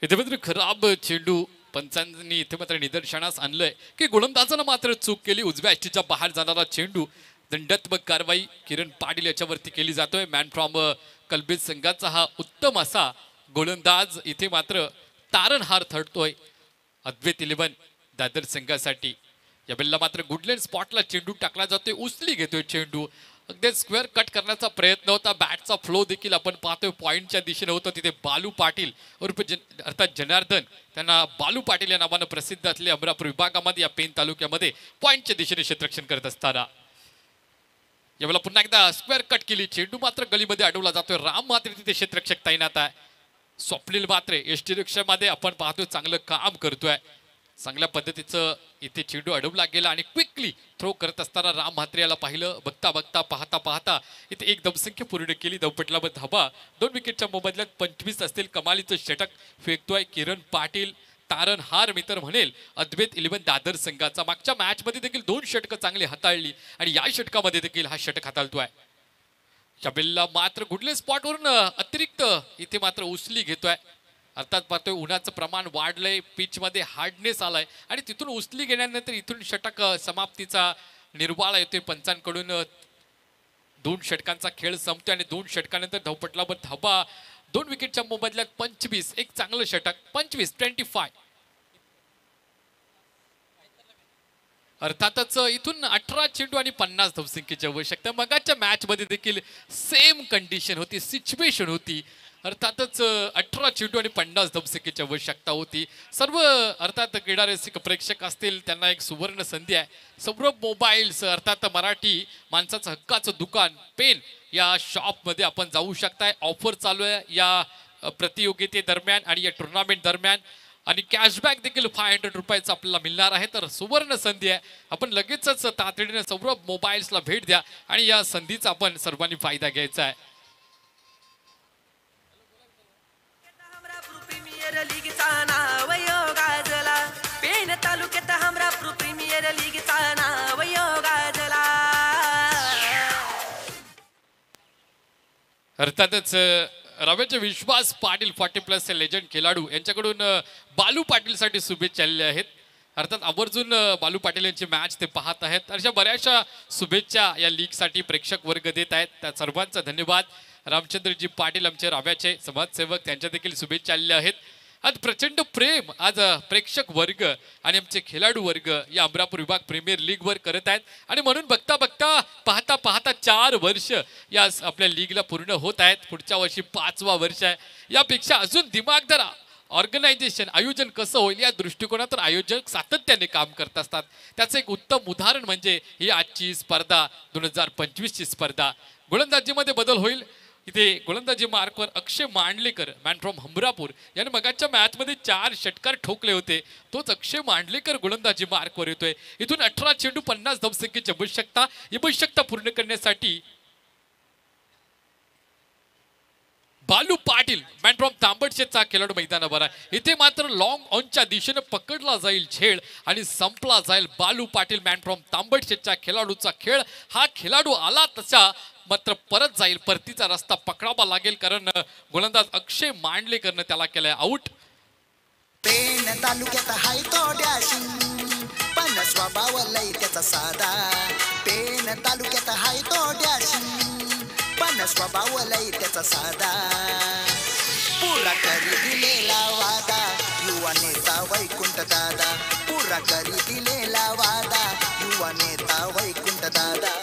इथे मात्र खराब चेंडू पंचांनी इथे मात्र निदर्शनास आणलंय की गोलंदाजानं मात्र चूक केली. उजव्या यष्टीच्या बाहेर जाणारा चेंडू दंडात्मक कारवाई किरण पाटील याच्यावरती केली जातोय. मॅन फ्रॉम कलबेज संघाचा हा उत्तम असा गोलंदाज इथे मात्र तारणहार ठरतोय अद्वैत 11 दादर संघासाठी. या बेलला मात्र गुडलँड स्पॉटला चेंडू टाकला जातोय, उचली घेतोय चेंडू. अगदी स्क्वेअर कट करण्याचा प्रयत्न होता. बॅटचा फ्लो देखील आपण पाहतोय पॉईंटच्या दिशेने होतो. तिथे बालू पाटील उर्फ अर्थात जनार्दन, त्यांना बालू पाटील या नावानं प्रसिद्ध असले अमरापूर विभागामध्ये या पेन तालुक्यामध्ये पॉईंटच्या दिशेने क्षेत्ररक्षण करत असताना यावेळेला पुन्हा एकदा स्क्वेअर कट केली. चेंडू मात्र गलीमध्ये अडवला जातोय. राम मात्र तिथे क्षेत्ररक्षक तैनात आहे. स्वप्नील मात्र एसटी रिक्षामध्ये आपण पाहतोय चांगलं काम करतोय. चांगल्या पद्धतीचं इथे चेंडू अडवला गेला आणि क्विकली थ्रो करत असताना राम म्हात्रे याला पाहिलं. बघता बघता पाहता पाहता इथे 1 धावसंख्या पूर्ण केली. धावपटलावर धाबा 2 विकेटच्या मोबदल्यात 25 असतील. कमालीचं षटक फेकतोय किरण पाटील. तारणहार मी तर म्हणेल अद्वैत 11 दादर संघाचा. मागच्या मॅच मध्ये देखील 2 षटकं चांगली हाताळली आणि या षटकामध्ये देखील हा षटक हाताळतोय. शबेलला मात्र कुठल्या स्पॉटवरून अतिरिक्त इथे मात्र उचली घेतोय. अर्थात पाहतोय उन्हाचं प्रमाण वाढलंय, पिच मध्ये हार्डनेस आलाय आणि तिथून उचली गेल्यानंतर इथून षटक समाप्तीचा निर्वाळा येतोय पंचांकडून. 2 षटकांचा खेळ संपतोय आणि 2 षटकानंतर धावपटलावर धाबा 2 विकेटच्या मोबदल्यात 25. एक चांगलं षटक 25 अर्थातच इथून 18 चेंडू आणि 50 धावसंख्येची आवश्यकता. मगाच्या मॅच मध्ये देखील सेम कंडिशन होती, सिच्युएशन होती. अर्थातच 18 चेंडू आणि 50 धावसंख्येची आवश्यकता होती. सर्व अर्थात क्रीडा रसिक प्रेक्षक असतील त्यांना एक सुवर्ण संधी आहे. सौरभ मोबाईल्स अर्थात मराठी माणसाचं हक्काचं दुकान पेन या शॉपमध्ये आपण जाऊ शकताय. ऑफर चालू आहे या प्रतियोगिते दरम्यान आणि या टुर्नामेंट दरम्यान आणि कॅशबॅक देखील 500 रुपयाचा आपल्याला मिळणार आहे. तर सुवर्ण संधी आहे. आपण लगेचच तातडीने सौरभ मोबाईल्सला भेट द्या आणि या संधीचा आपण सर्वांनी फायदा घ्यायचा आहे. प्रीमियर लीगचा नाव योगाजला. पेन तालुक्यात हमरापूर प्रीमियर लीगचा नाव योगाजला. अर्थातच रव्याचे विश्वास पाटील 40+ लेजंड खेळाडू यांच्याकडून बालू पाटीलसाठी शुभेच्छा आलेल्या आहेत. अर्थात आवर्जून बालू पाटील यांची मॅच ते पाहत आहेत. अशा बऱ्याचशा शुभेच्छा या लीगसाठी प्रेक्षक वर्ग देत आहेत. त्या सर्वांचा धन्यवाद. रामचंद्रजी पाटील आमचे राव्याचे समाजसेवक त्यांच्या देखील शुभेच्छा आलेल्या आहेत. आज प्रचंड प्रेम आज प्रेक्षक वर्ग आणि आमचे खेळाडू वर्ग या अमरापूर विभाग प्रीमियर लीग वर करत आहेत आणि म्हणून बघता बघता पाहता पाहता 4 वर्ष या आपल्या लीगला पूर्ण होत आहेत. पुढच्या वर्षी 5वा वर्ष आहे. यापेक्षा अजून दिमागदार ऑर्गनायझेशन आयोजन कसं होईल या दृष्टिकोनातून आयोजक सातत्याने काम करत असतात. त्याचं एक उत्तम उदाहरण म्हणजे ही आजची स्पर्धा 2025 ची स्पर्धा. गोलंदाजीमध्ये बदल होईल. इथे गोलंदाजी मार्कवर अक्षय मांडलेकर मॅन फ्रॉम हमरापूर याने मगाच्या मॅच मध्ये 4 षटकार ठोकले होते. तोच अक्षय मांडलेकर गोलंदाजी मार्कवर येतोय. इथून 18 चेंडू 50 धावसंख्येची आवश्यकता पूर्ण करण्यासाठी बालू पाटील मॅन फ्रॉम तांबडशेचा खेळाडू मैदानावर आहे. इथे मात्र लॉंग ऑनच्या दिशेने पकडला जाईल झेल आणि संपला जाईल बालू पाटील मॅन फ्रॉम तांबडशेच्या खेळाडूचा खेळ. हा खेळाडू आला तसा मात्र परत जाईल. परतीचा रस्ता पकडावा लागेल कारण गोलंदाज अक्षय मांडलेकरनं त्याला केलाय आऊट. पेन तालुक्यात हाय तो डॅशिंग पण स्वभाव लय त्याचा साधा. पेन तालुक्यात हाय तो डॅशिंग पण स्वभाव लय त्याचा साधा. पुरा करी दिलेला वादा युवा नेता वैकुंठ दादा. पुरा करी दिलेला वादा युवा नेता वैकुंठ दादा.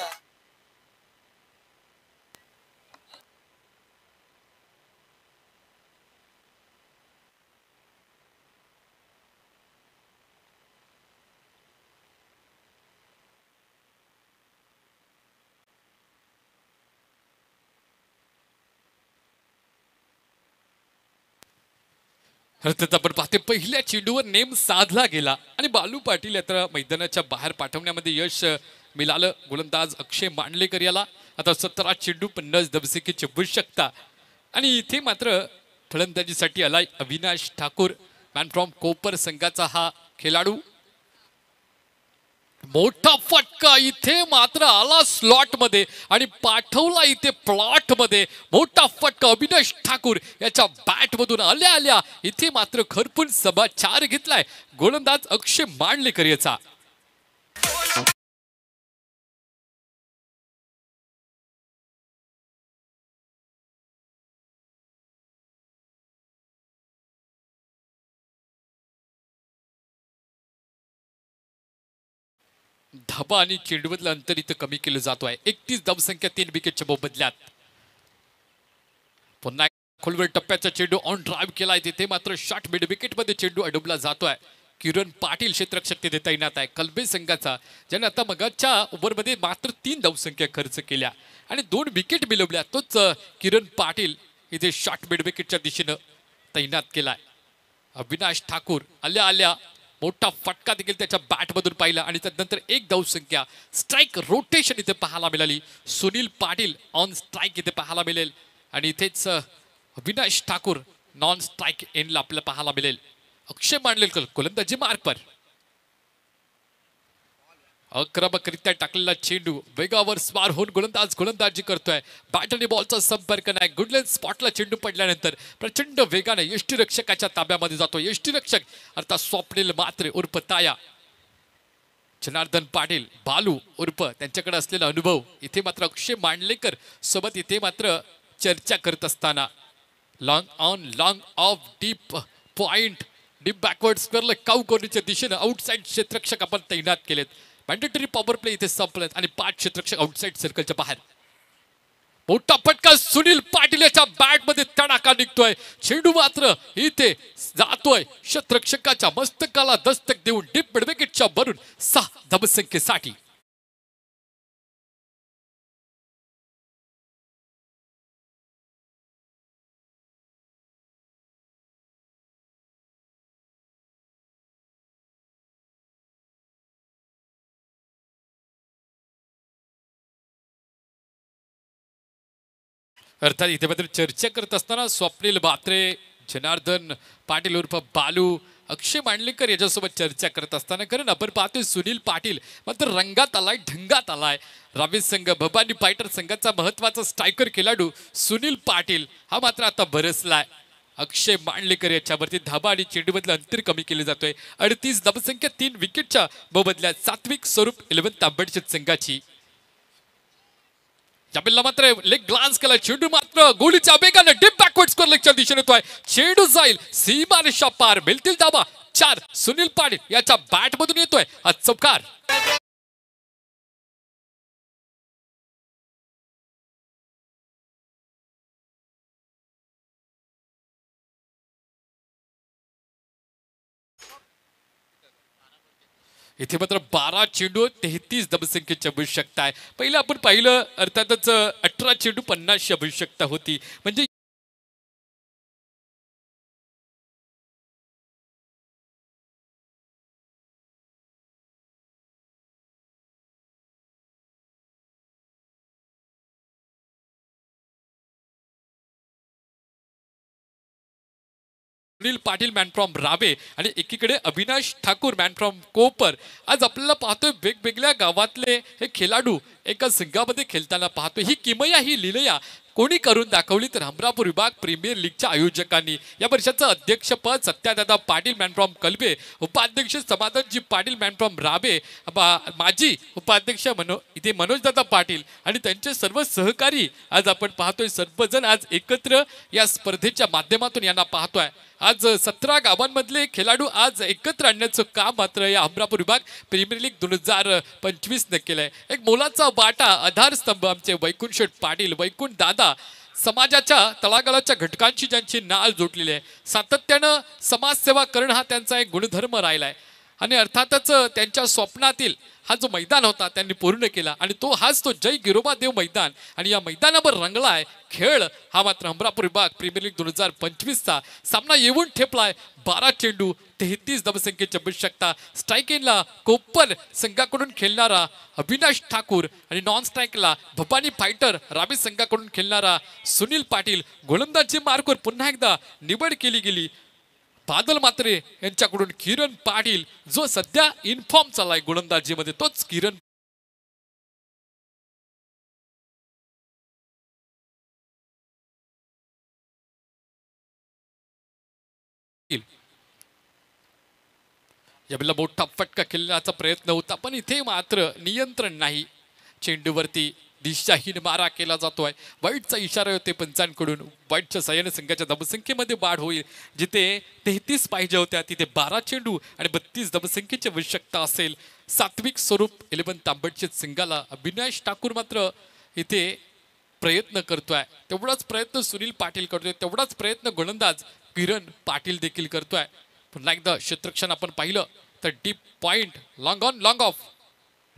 अर्थात आपण पाहते पहिल्या चेंडूवर नेम साधला गेला आणि बालू पाटील यात्रा मैदानाच्या बाहेर पाठवण्यामध्ये यश मिळालं गोलंदाज अक्षय मांडलेकर याला. आता 17 चेंडू 50 धावसंख्येची आवश्यकता आणि इथे मात्र फलंदाजीसाठी आलाय अविनाश ठाकूर मॅन फ्रॉम कोपर संघाचा हा खेळाडू. मोठा फटका इथे मात्र आला स्लॉट मध्ये आणि पाठवला इथे प्लॉट मध्ये. मोठा फटका अविनाश ठाकूर याच्या बॅट मधून आल्या आल्या इथे मात्र खरपून समाचार घेतलाय गोलंदाज अक्षय मांडलेकर याचा. धाबा आणि चेंडूमधलं अंतर इथं कमी केलं जातो आहे. 31 धावसंख्या 3 विकेटच्या मोबदल्यात. पुन्हा खोलवर टप्प्याचा चेंडू ऑन ड्राईव्ह केलाय. तिथे मात्र शॉर्ट मिड विकेट मध्ये चेंडू अडवला जातोय. किरण पाटील क्षेत्ररक्षक तिथे तैनात आहे कलबे संघाचा ज्याने आता मगाच्या ओव्हरमध्ये मात्र 3 धावसंख्या खर्च केल्या आणि 2 विकेट मिळवल्या. तोच किरण पाटील इथे शॉर्ट मिड विकेटच्या दिशेनं तैनात केलाय. अविनाश ठाकूर आल्या आल्या मोठा फटका देखील त्याच्या बॅटमधून पाहिला आणि त्यानंतर 1 धावसंख्या. स्ट्राईक रोटेशन इथे पाहायला मिळाली. सुनील पाटील ऑन स्ट्राईक इथे पाहायला मिळेल आणि इथेच अविनाश ठाकूर नॉन स्ट्राईक एंडला आपल्याला पाहायला मिळेल. अक्षय मांडलेकर गोलंदाजी मार्कवर आक्रमकरित्या टाकलेला चेंडू वेगावर स्वार होऊन गोलंदाजी करतोय. बॅट आणि बॉलचा संपर्क नाही. गुडलेन स्पॉटला चेंडू पडल्यानंतर प्रचंड वेगाने यष्टीरक्षकाच्या ताब्यामध्ये जातो. यष्टीरक्षक अर्थात स्वप्नील मात्रे उर्फ ताया. जनार्दन पाटील बालू उर्फ त्यांच्याकडे असलेला अनुभव इथे मात्र अक्षय मांडलेकर सोबत इथे मात्र चर्चा करत असताना long on long off deep point deep backward स्क्वेअरला काऊ कॉर्नरच्या दिशेनं आउटसाइड क्षेत्ररक्षक आपण तैनात केलेत. मॅन्डेटरी पॉवर प्ले इथे संपलेत आणि 5 क्षेत्ररक्षक आउटसाइड सर्कलच्या बाहेर. मोठा फटका सुनील पाटील याच्या बॅट मध्ये तडाखा निघतोय. चेंडू मात्र इथे जातोय क्षेत्ररक्षकाच्या मस्तकाला दस्तक देऊन डीप मिड विकेटच्या भरून 6 धावसंख्येसाठी. अर्थात इथे मात्र चर्चा करत असताना स्वप्नील मात्रे जनार्दन पाटील उर्फ बालू अक्षय मांडलेकर याच्यासोबत चर्चा करत असताना कारण आपण पाहतोय सुनील पाटील मात्र रंगात आलाय ढंगात आलाय. रावी संघ भवानी फायटर संघाचा महत्वाचा स्ट्रायकर खेळाडू सुनील पाटील हा मात्र आता बरसलाय. अक्षय मांडलेकर याच्यावरती धाबा आणि चेंडूमधलं अंतर कमी केले जातोय. 38 धावसंख्या 3 विकेटच्या मोबदल्यात सात्विक स्वरूप 11 तांबडशेत संघाची. यावेळेला मात्र लेग ग्लान्स केला. चेंडू मात्र गोलीच्या वेगाने डीप बॅकवर्ड स्कोअर लेगच्या दिशेने येतोय. चेंडू जाईल सीमारेषा पार. मिळतील धाबा 4. सुनील पाटील याच्या बॅट मधून येतोय हा चौकार. इथे मात्र 12 चेंडू 33 धावसंख्येची आवश्यकता आहे. पहिलं आपण पाहिलं अर्थातच 18 चेंडू 50ची आवश्यकता होती. म्हणजे सुनील पाटील मॅन फ्रॉम रावे आणि एकीकडे अविनाश ठाकूर मॅन फ्रॉम कोपर. आज आपल्याला पाहतोय वेगवेगळ्या गावातले हे खेळाडू एका संघामध्ये खेळताना पाहतोय. ही किमया ही लीलया कोणी करून दाखवली तर हमरापूर विभाग प्रीमियर लीगच्या आयोजकांनी. या वर्षाचं अध्यक्षपद सत्यादादा पाटील मॅन फ्रॉम कलबे, उपाध्यक्ष समाधानजी पाटील मॅन फ्रॉम रावे, माजी उपाध्यक्ष इथे मनोजदादा पाटील आणि त्यांचे सर्व सहकारी आज आपण पाहतोय. सर्वजण आज एकत्र या स्पर्धेच्या माध्यमातून यांना पाहतोय. आज 17 गावांमधले खेळाडू आज एकत्र आणण्याचं काम मात्र या हमरापूर विभाग प्रीमियर लीग 2025 न केलंय. एक मोलाचा वाटा आधारस्तंभ आमचे वैकुंठ शेठ पाटील, वैकुंठ दादा समाजाच्या तळागाळाच्या घटकांशी ज्यांची नाळ जोडलेली आहे. सातत्यानं समाजसेवा करणं हा त्यांचा एक गुणधर्म राहिलाय आणि अर्थातच त्यांच्या स्वप्नातील हा जो मैदान होता त्यांनी पूर्ण केला आणि हाच तो जय गिरोबा देव मैदान आणि या मैदानावर रंगलाय खेळ. हा मात्र हमरापूर विभाग प्रीमियर लीग 2025चा सामना येऊन ठेपलाय. 12 चेंडू 33 धावसंख्येची आवश्यकता. स्ट्राईक इनला कोपर संघाकडून खेळणारा अविनाश ठाकूर आणि नॉन स्ट्राईकला भवानी फायटर रावी संघाकडून खेळणारा सुनील पाटील. गोलंदाजी मार्कवर पुन्हा एकदा निवड केली गेली बादल मात्रे यांच्याकडून किरण पाटील, जो सध्या इन्फॉर्म चाललाय गोलंदाजीमध्ये तोच किरण. यावेळेला मोठा फटका खेळण्याचा प्रयत्न होता पण इथे मात्र नियंत्रण नाही. चेंडूवरती दिशाहीन मारा केला जातोय. वाईटचा इशारा होते पंचांकडून. वाईटच्या साह्याने संघाच्या धावसंख्येमध्ये वाढ होईल. जिथे 33 पाहिजे होत्या तिथे 12 चेंडू आणि 32 धावसंख्येची आवश्यकता असेल. सात्विक स्वरूप 11 तांबटचे संघाला अविनाश ठाकूर मात्र इथे प्रयत्न करतोय. तेवढाच प्रयत्न सुनील पाटील करतोय, तेवढाच प्रयत्न गोलंदाज किरण पाटील देखील करतोय. पुन्हा एकदा क्षेत्ररक्षण आपण पाहिलं तर deep point long on long off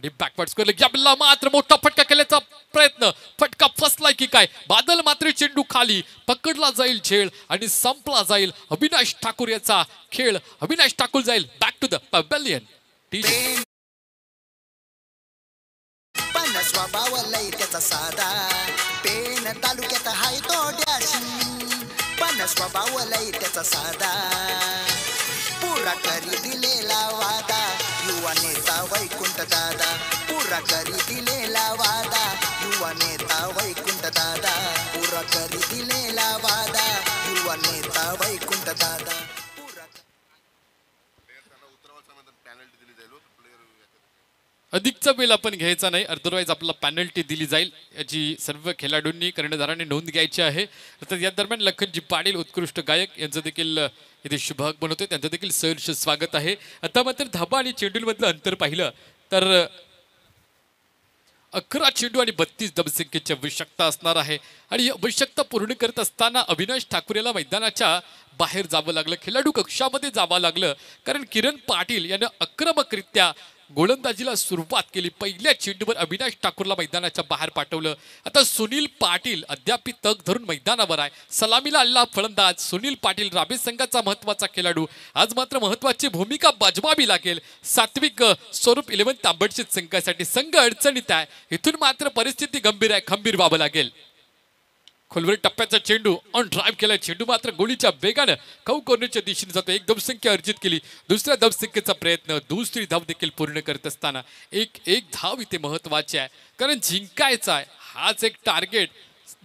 deep backward square leg. याला मात्र मोठा फटका केल्याचा प्रयत्न. फटका फसलाय की काय. बादल मात्र चेंडू खाली पकडला जाईल झेल आणि संपला जाईल अविनाश ठाकूर याचा खेळ. अविनाश ठाकूर जाईल बॅक टू द पवेलियन. पण स्वभाव लय त्याचा साधा, पेन तालुक्यात हाय तो डॅशिंग. पण स्वभाव लय त्याचा साधा, पुरा करी दिलेला वादा युवा नेता वैकुंठ दादा. पुरा करी दिलेला वादा युवा नेता वैकुंठ दादा. पुरा करी दिलेला वादा युवा नेता वैकुंठ दादा. अधिकचा वेळ आपण घ्यायचा नाही, अदरवाईज आपल्याला पेनल्टी दिली जाईल याची सर्व खेळाडूंनी कर्णधारांनी नोंद घ्यायची आहे. तर या दरम्यान लखनजी पाटील उत्कृष्ट गायक यांचं देखील इथे शुभागमन होते, त्यांचं देखील सहर्ष स्वागत आहे. आता मात्र धाबा आणि चेंडूमधलं अंतर पाहिलं तर 11 चेंडू आणि 32 धावसंख्येची आवश्यकता असणार आहे. आणि ही आवश्यकता पूर्ण करत असताना अविनाश ठाकूर याला मैदानाच्या बाहेर जावं लागलं, खेळाडू कक्षामध्ये जावं लागलं, कारण किरण पाटील यानं आक्रमकरित्या गोलंदाजीला सुरुवात केली. पहिल्या चेंडूवर अविनाश ठाकूरला मैदानाच्या बाहेर पाठवलं. आता सुनील पाटील अद्याप तग धरून मैदानावर आहे. सलामीला आलेला फलंदाज सुनील पाटील रावे संघाचा महत्वाचा खेळाडू. आज मात्र महत्वाची भूमिका बजवावी लागेल. सात्विक स्वरूप 11 तांबडशी संघासाठी. संघ अडचणीत आहे, इथून मात्र परिस्थिती गंभीर आहे, खंबीर व्हावं लागेल. खोलवर टप्प्याचा चेंडू ऑन ड्राईव्ह केला. चेंडू मात्र गोळीच्या वेगानं कौ कॉर्नरच्या दिशेने जातो. एक धावसंख्या अर्जित केली. दुसऱ्या धावसंख्येचा प्रयत्न, दुसरी धाव देखील पूर्ण करत असताना एक धाव इथे महत्वाची आहे, कारण जिंकायचा आहे. हाच एक टार्गेट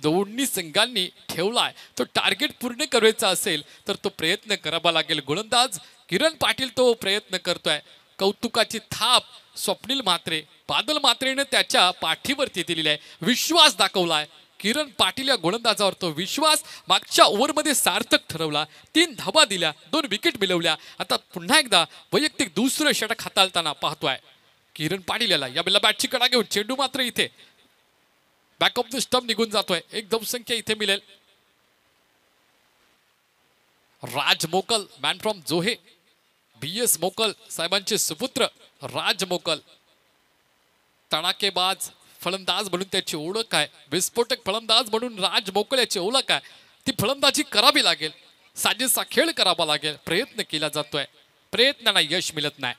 दोन्ही संघांनी ठेवलाय. तो टार्गेट पूर्ण करायचा असेल तर तो प्रयत्न करावा लागेल. गोलंदाज किरण पाटील तो प्रयत्न करतोय. कौतुकाची थाप स्वप्नील म्हात्रे, बादल म्हात्रेने त्याच्या पाठीवरती दिलेली आहे. विश्वास दाखवलाय किरण पाटील या गोलंदाजावर. तो विश्वास मागच्या ओव्हरमध्ये सार्थक ठरवला. 3 धावा दिल्या, 2 विकेट मिळवल्या. आता पुन्हा एकदा वैयक्तिक दुसरं षटक हाताळताना पाहतोय किरण पाटील याला. या बेला बॅटची कडा घेऊन चेंडू मात्र इथे बॅक ऑफ द स्टंप निघून जातोय. एक धावसंख्या इथे मिळेल. राज मोकल मॅन फ्रॉम जोहे BS मोकल साहेबांचे सुपुत्र राज मोकल, तडाखेबाज फलंदाज म्हणून त्याची ओळख आहे, विस्फोटक फलंदाज म्हणून राज मोकल याची ओळख आहे. ती फलंदाजी करावी लागेल, साजेसा खेळ करावा लागेल. प्रयत्न केला जातोय, प्रयत्नांना यश मिळत नाही.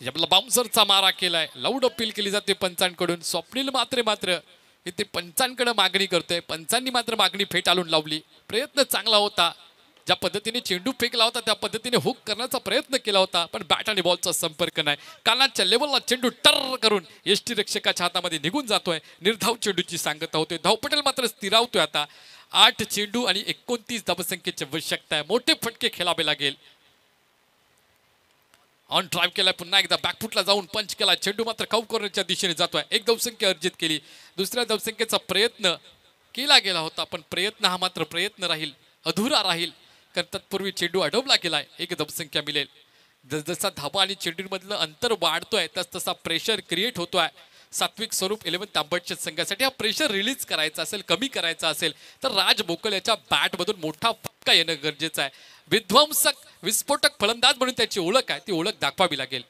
आपला बाउन्सरचा मारा केलाय, लाऊड अपील केली जाते पंचांकडून. स्वप्नील मात्र इथे पंचांकडे मागणी करतोय. पंचांनी मात्र मागणी फेटाळून लावली. प्रयत्न चांगला होता, ज्या पद्धतीने चेंडू फेकला होता त्या पद्धतीने हुक करण्याचा प्रयत्न केला होता, पण बॅट आणि बॉलचा संपर्क नाही. कानाच्या लेवलला चेंडू टर करून यष्टी रक्षकाच्या हातामध्ये निघून जातोय. निर्धाव चेंडूची सांगता होते. धावपटेल मात्र स्थिरावतोय. आता 8 चेंडू आणि 29 धावसंख्येची आवश्यकता आहे. मोठे फटके खेळावे लागेल. ऑन ड्राईव्ह केलाय, पुन्हा एकदा बॅकफुटला जाऊन पंच केला. चेंडू मात्र काऊ कॉर्नरच्या दिशेने जातोय. 1 धावसंख्या अर्जित केली. दुसऱ्या धावसंख्येचा प्रयत्न केला गेला होता, पण प्रयत्न हा मात्र प्रयत्न राहील, अधुरा राहील. कारण तत्पूर्वी चेंडू अडवला गेलाय. 1 धावसंख्या मिळेल. जसजसा धाबा आणि चेंडूमधलं अंतर वाढतोय तसतसा प्रेशर क्रिएट होतोय. सात्विक स्वरूप 11 तांबटच्या संघासाठी हा प्रेशर रिलीज करायचा असेल, कमी करायचा असेल तर राज मोकल याच्या बॅटमधून मोठा फटका येणं गरजेचं आहे. विध्वंसक विस्फोटक फलंदाज म्हणून त्याची ओळख आहे, ती ओळख दाखवावी लागेल.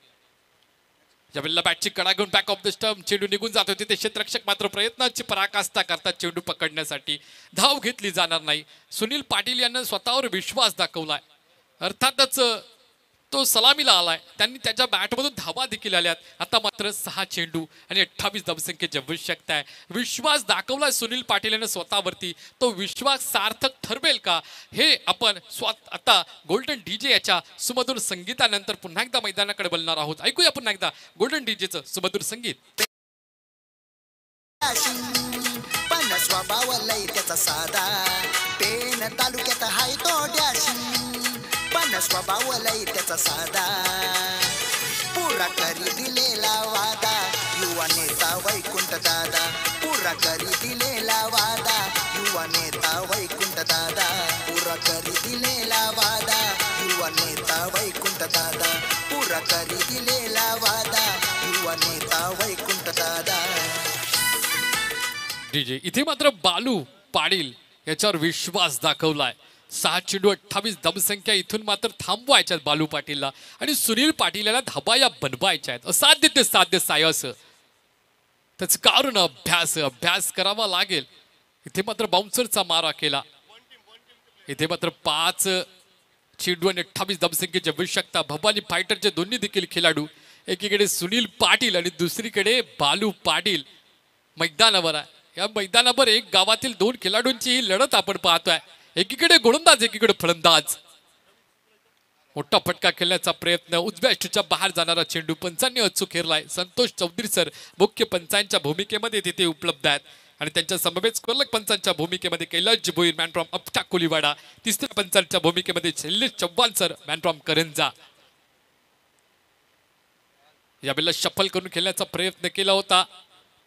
ज्यावेळेला बॅटची कडा घेऊन बॅक ऑफ द स्टंप चेंडू निघून जात होते, ते क्षेत्ररक्षक मात्र प्रयत्नाची पराकाष्ठा करतात चेंडू पकडण्यासाठी. धाव घेतली जाणार नाही. सुनील पाटील यांना स्वतःवर विश्वास दाखवलाय. अर्थातच तो सलामीला आलाय. त्यांनी त्याच्या बॅटमधून धावा देखील आल्यात. आता मात्र 6 चेंडू आणि 28 धावसंख्येची आवश्यकता आहे. विश्वास दाखवलाय सुनील पाटील यांनी स्वतःवरती. तो विश्वास सार्थक ठरवेल का हे आपण आता गोल्डन डीजे याच्या सुमधुर संगीतानंतर पुन्हा एकदा मैदानाकडे बोलणार आहोत. ऐकूया पुन्हा एकदा गोल्डन डीजेचं सुमधुर संगीत. पण स्वभाव लय त्याचा साधा, पेन तालुक्यात हाय तो डॅशिंग. पण स्वभाव लय त्याचा साधा, पुरा करी दिलेला वादा, युवा नेता वैकुंठ दादा. पुरा करी दिलेला वादा, युवा नेता वैकुंठ दादा. पुरा करी दिलेला वादा, युवा नेता वैकुंठ दादा. पुरा करी दिलेला वादा, युवा नेता वैकुंठ दादा. डीजे इथे मात्र बालू पाटील याच्यावर विश्वास दाखवलाय. 6 चेंडू 28 धावसंख्या. इथून मात्र थांबवायच्या बालू पाटीलला आणि सुनील पाटील याला धाबा या बनवायच्या आहेत. असाध्य ते साध्य सायस, त्याच कारण अभ्यास करावा लागेल. इथे मात्र बाउन्सरचा मारा केला. इथे मात्र 5 चेंडू आणि 28 धावसंख्येची आवश्यकता. भवानी फायटरचे दोन्ही देखील खेळाडू, एकीकडे सुनील पाटील आणि दुसरीकडे बालू पाटील मैदानावर आहे. या मैदानावर एक गावातील 2 खेळाडूंची ही लढत आपण पाहतोय. एकीकडे गोलंदाज, एकीकडे फलंदाज. मोठा फटका खेळण्याचा प्रयत्न, उजव्या यष्टीच्या बाहेर जाणारा चेंडू पंचांनी अचूक हेरलाय. संतोष चौधरी सर मुख्य पंचांच्या भूमिकेमध्ये तिथे उपलब्ध आहेत आणि त्यांच्या समवेत स्कोरलक पंचांच्या भूमिकेमध्ये कैलाश भोईर मॅन फ्रॉम अपटा कोलीवाडा, तिसऱ्या पंचांच्या भूमिकेमध्ये Shailesh Chavan sir man from Karanja. यावेळेला शफल करून खेळण्याचा प्रयत्न केला होता,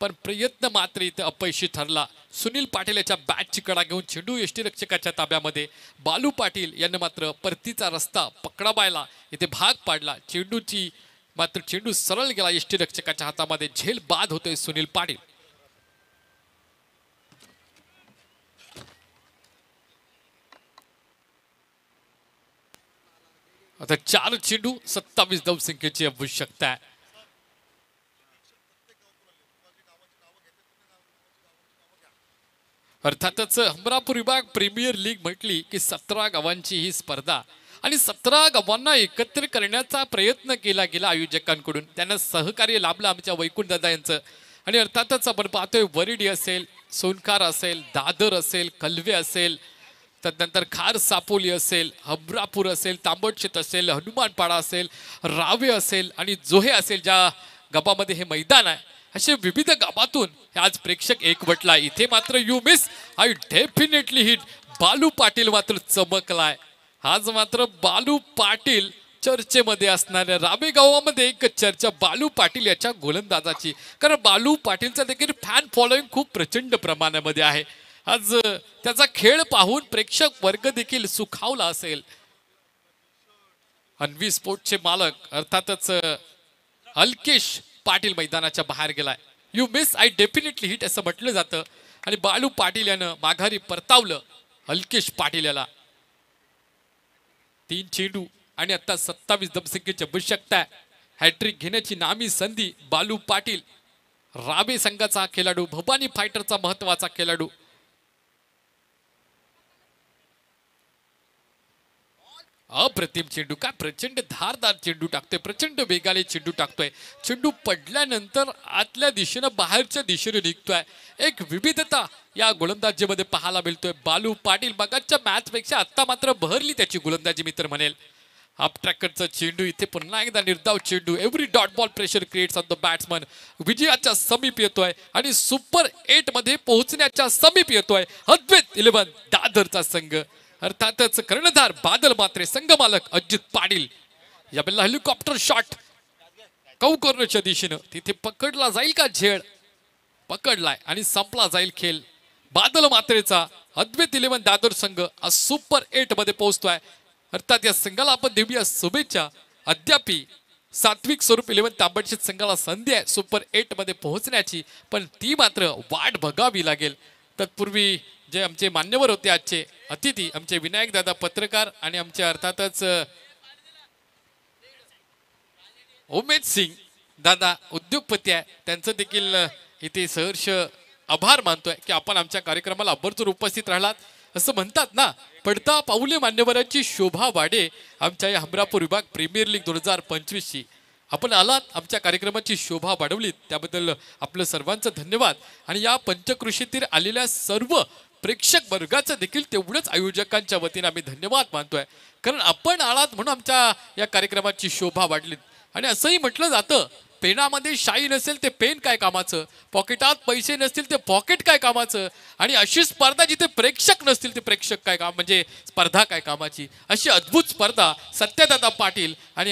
पण प्रयत्न मात्र इथे अपयशी ठरला. सुनील पाटील याच्या बॅटची कडा घेऊन चेंडू यष्टीरक्षकाच्या ताब्यामध्ये. बालू पाटील यांनी मात्र परतीचा रस्ता पकडाबायला इथे भाग पाडला. चेंडू सरळ गेला यष्टीरक्षकाच्या हातामध्ये. झेल बाद होतोय सुनील पाटील. आता 4 चेंडू 27 धावसंख्येची आवश्यकता आहे. अर्थातच हमरापूर विभाग प्रीमियर लीग म्हटली की 17 गावांची ही स्पर्धा आणि 17 गावांना एकत्र करण्याचा प्रयत्न केला गेला आयोजकांकडून. त्यांना सहकार्य लाभलं आमच्या वैकुंठ दादा यांचं. आणि अर्थातच आपण पाहतोय वरिडी असेल, सोनखार असेल, दादर असेल, कलवे असेल, त्यानंतर खार सापोली असेल, हमरापूर असेल, तांबटशेत असेल, हनुमानपाडा असेल, रावे असेल आणि जोहे असेल, ज्या गावामध्ये हे मैदान आहे, असे विविध गावातून आज प्रेक्षक एकवटला. इथे मात्र you miss I definitely hit. Balu Patil मात्र चमकलाय. आज मात्र बालू पाटील चर्चेमध्ये असणाऱ्या रावे गावामध्ये एक चर्चा बालू पाटील याच्या गोलंदाजाची. कारण बालू पाटीलचा देखील फॅन फॉलोईंग खूप प्रचंड प्रमाणामध्ये आहे. आज त्याचा खेळ पाहून प्रेक्षक वर्ग देखील सुखावला असेल. अन्वी स्पोर्टचे मालक अर्थातच अल्केश पाटील मैदानाच्या बाहेर गेलाय. You miss I definitely hit असं म्हटलं जातं आणि बालू पाटील यानं माघारी परतावलं अल्केश पाटील याला. 3 चेंडू आणि आता 27 धावसंख्येची आवश्यकता आहे. हॅट्रिक घेण्याची नामी संधी बालू पाटील राबे संघाचा खेळाडू, भवानी फायटरचा महत्वाचा खेळाडू. अप्रतिम चेंडू, काय प्रचंड धारदार चेंडू टाकतोय, प्रचंड वेगाने चेंडू टाकतोय. चेंडू पडल्यानंतर आतल्या दिशेनं बाहेरच्या दिशेने निघतोय. एक विविधता या गोलंदाजीमध्ये पाहायला मिळतोय. बालू पाटील मगाच्या मॅच पेक्षा आता मात्र बहरली त्याची गोलंदाजी मित्र म्हणेल. हाफ ट्रॅकरचा चेंडू इथे पुन्हा एकदा निर्धाव चेंडू. Every dot ball pressure creates on the batsman. विजयाच्या समीप येतोय आणि सुपर 8 मध्ये पोहोचण्याच्या समीप येतोय अद्वैत 11 दादरचा संघ. अर्थातच कर्णधार बादल मात्रे, संघ मालक अजित पाटील. या बेलला हेलिकॉप्टर शॉट कौ कॉर्नरच्या दिशेनं. तिथे पकडला जाईल का झेड? पकडलाय आणि संपला जाईल खेळ. बादल मात्रेचा अद्वैत 11 दादर संघ आज सुपर 8 मध्ये पोहोचतोय. अर्थात या संघाला आपण देऊया शुभेच्छा. अद्यापी सात्विक स्वरूप 11 तांबडशेत संघाला संधी आहे सुपर 8 मध्ये पोहोचण्याची, पण ती मात्र वाट बघावी लागेल. तत्पूर्वी जे आमचे मान्यवर होते आजचे अतिथी, आमचे विनायक दादा पत्रकार आणि आमचे अर्थातच उमेद सिंग दादा उद्योगपती आहे, त्यांचं देखील इथे सहर्ष आभार मानतोय की आपण आमच्या कार्यक्रमाला आवर्जून उपस्थित राहिलात. असं म्हणतात ना, पडता पाऊले मान्यवरांची शोभा वाढे. आमच्या या हमरापूर विभाग प्रीमियर लीग 2025ची आपण आलात, आमच्या कार्यक्रमाची शोभा वाढवलीत, त्याबद्दल आपलं सर्वांचं धन्यवाद. आणि या पंचकृषीतील आलेल्या सर्व प्रेक्षक वर्गाचं देखील तेवढंच आयोजकांच्या वतीने आम्ही धन्यवाद मानतोय, कारण आपण आलात म्हणून आमच्या या कार्यक्रमाची शोभा वाढली. आणि असंही म्हटलं जातं, पेनामध्ये शाई नसेल ते पेन काय कामाचं, पॉकेटात पैसे नसतील ते पॉकेट काय कामाचं, आणि अशी स्पर्धा जिथे प्रेक्षक नसतील ते प्रेक्षक काय काम, म्हणजे स्पर्धा काय कामाची. अशी अद्भुत स्पर्धा सत्यदादा पाटील आणि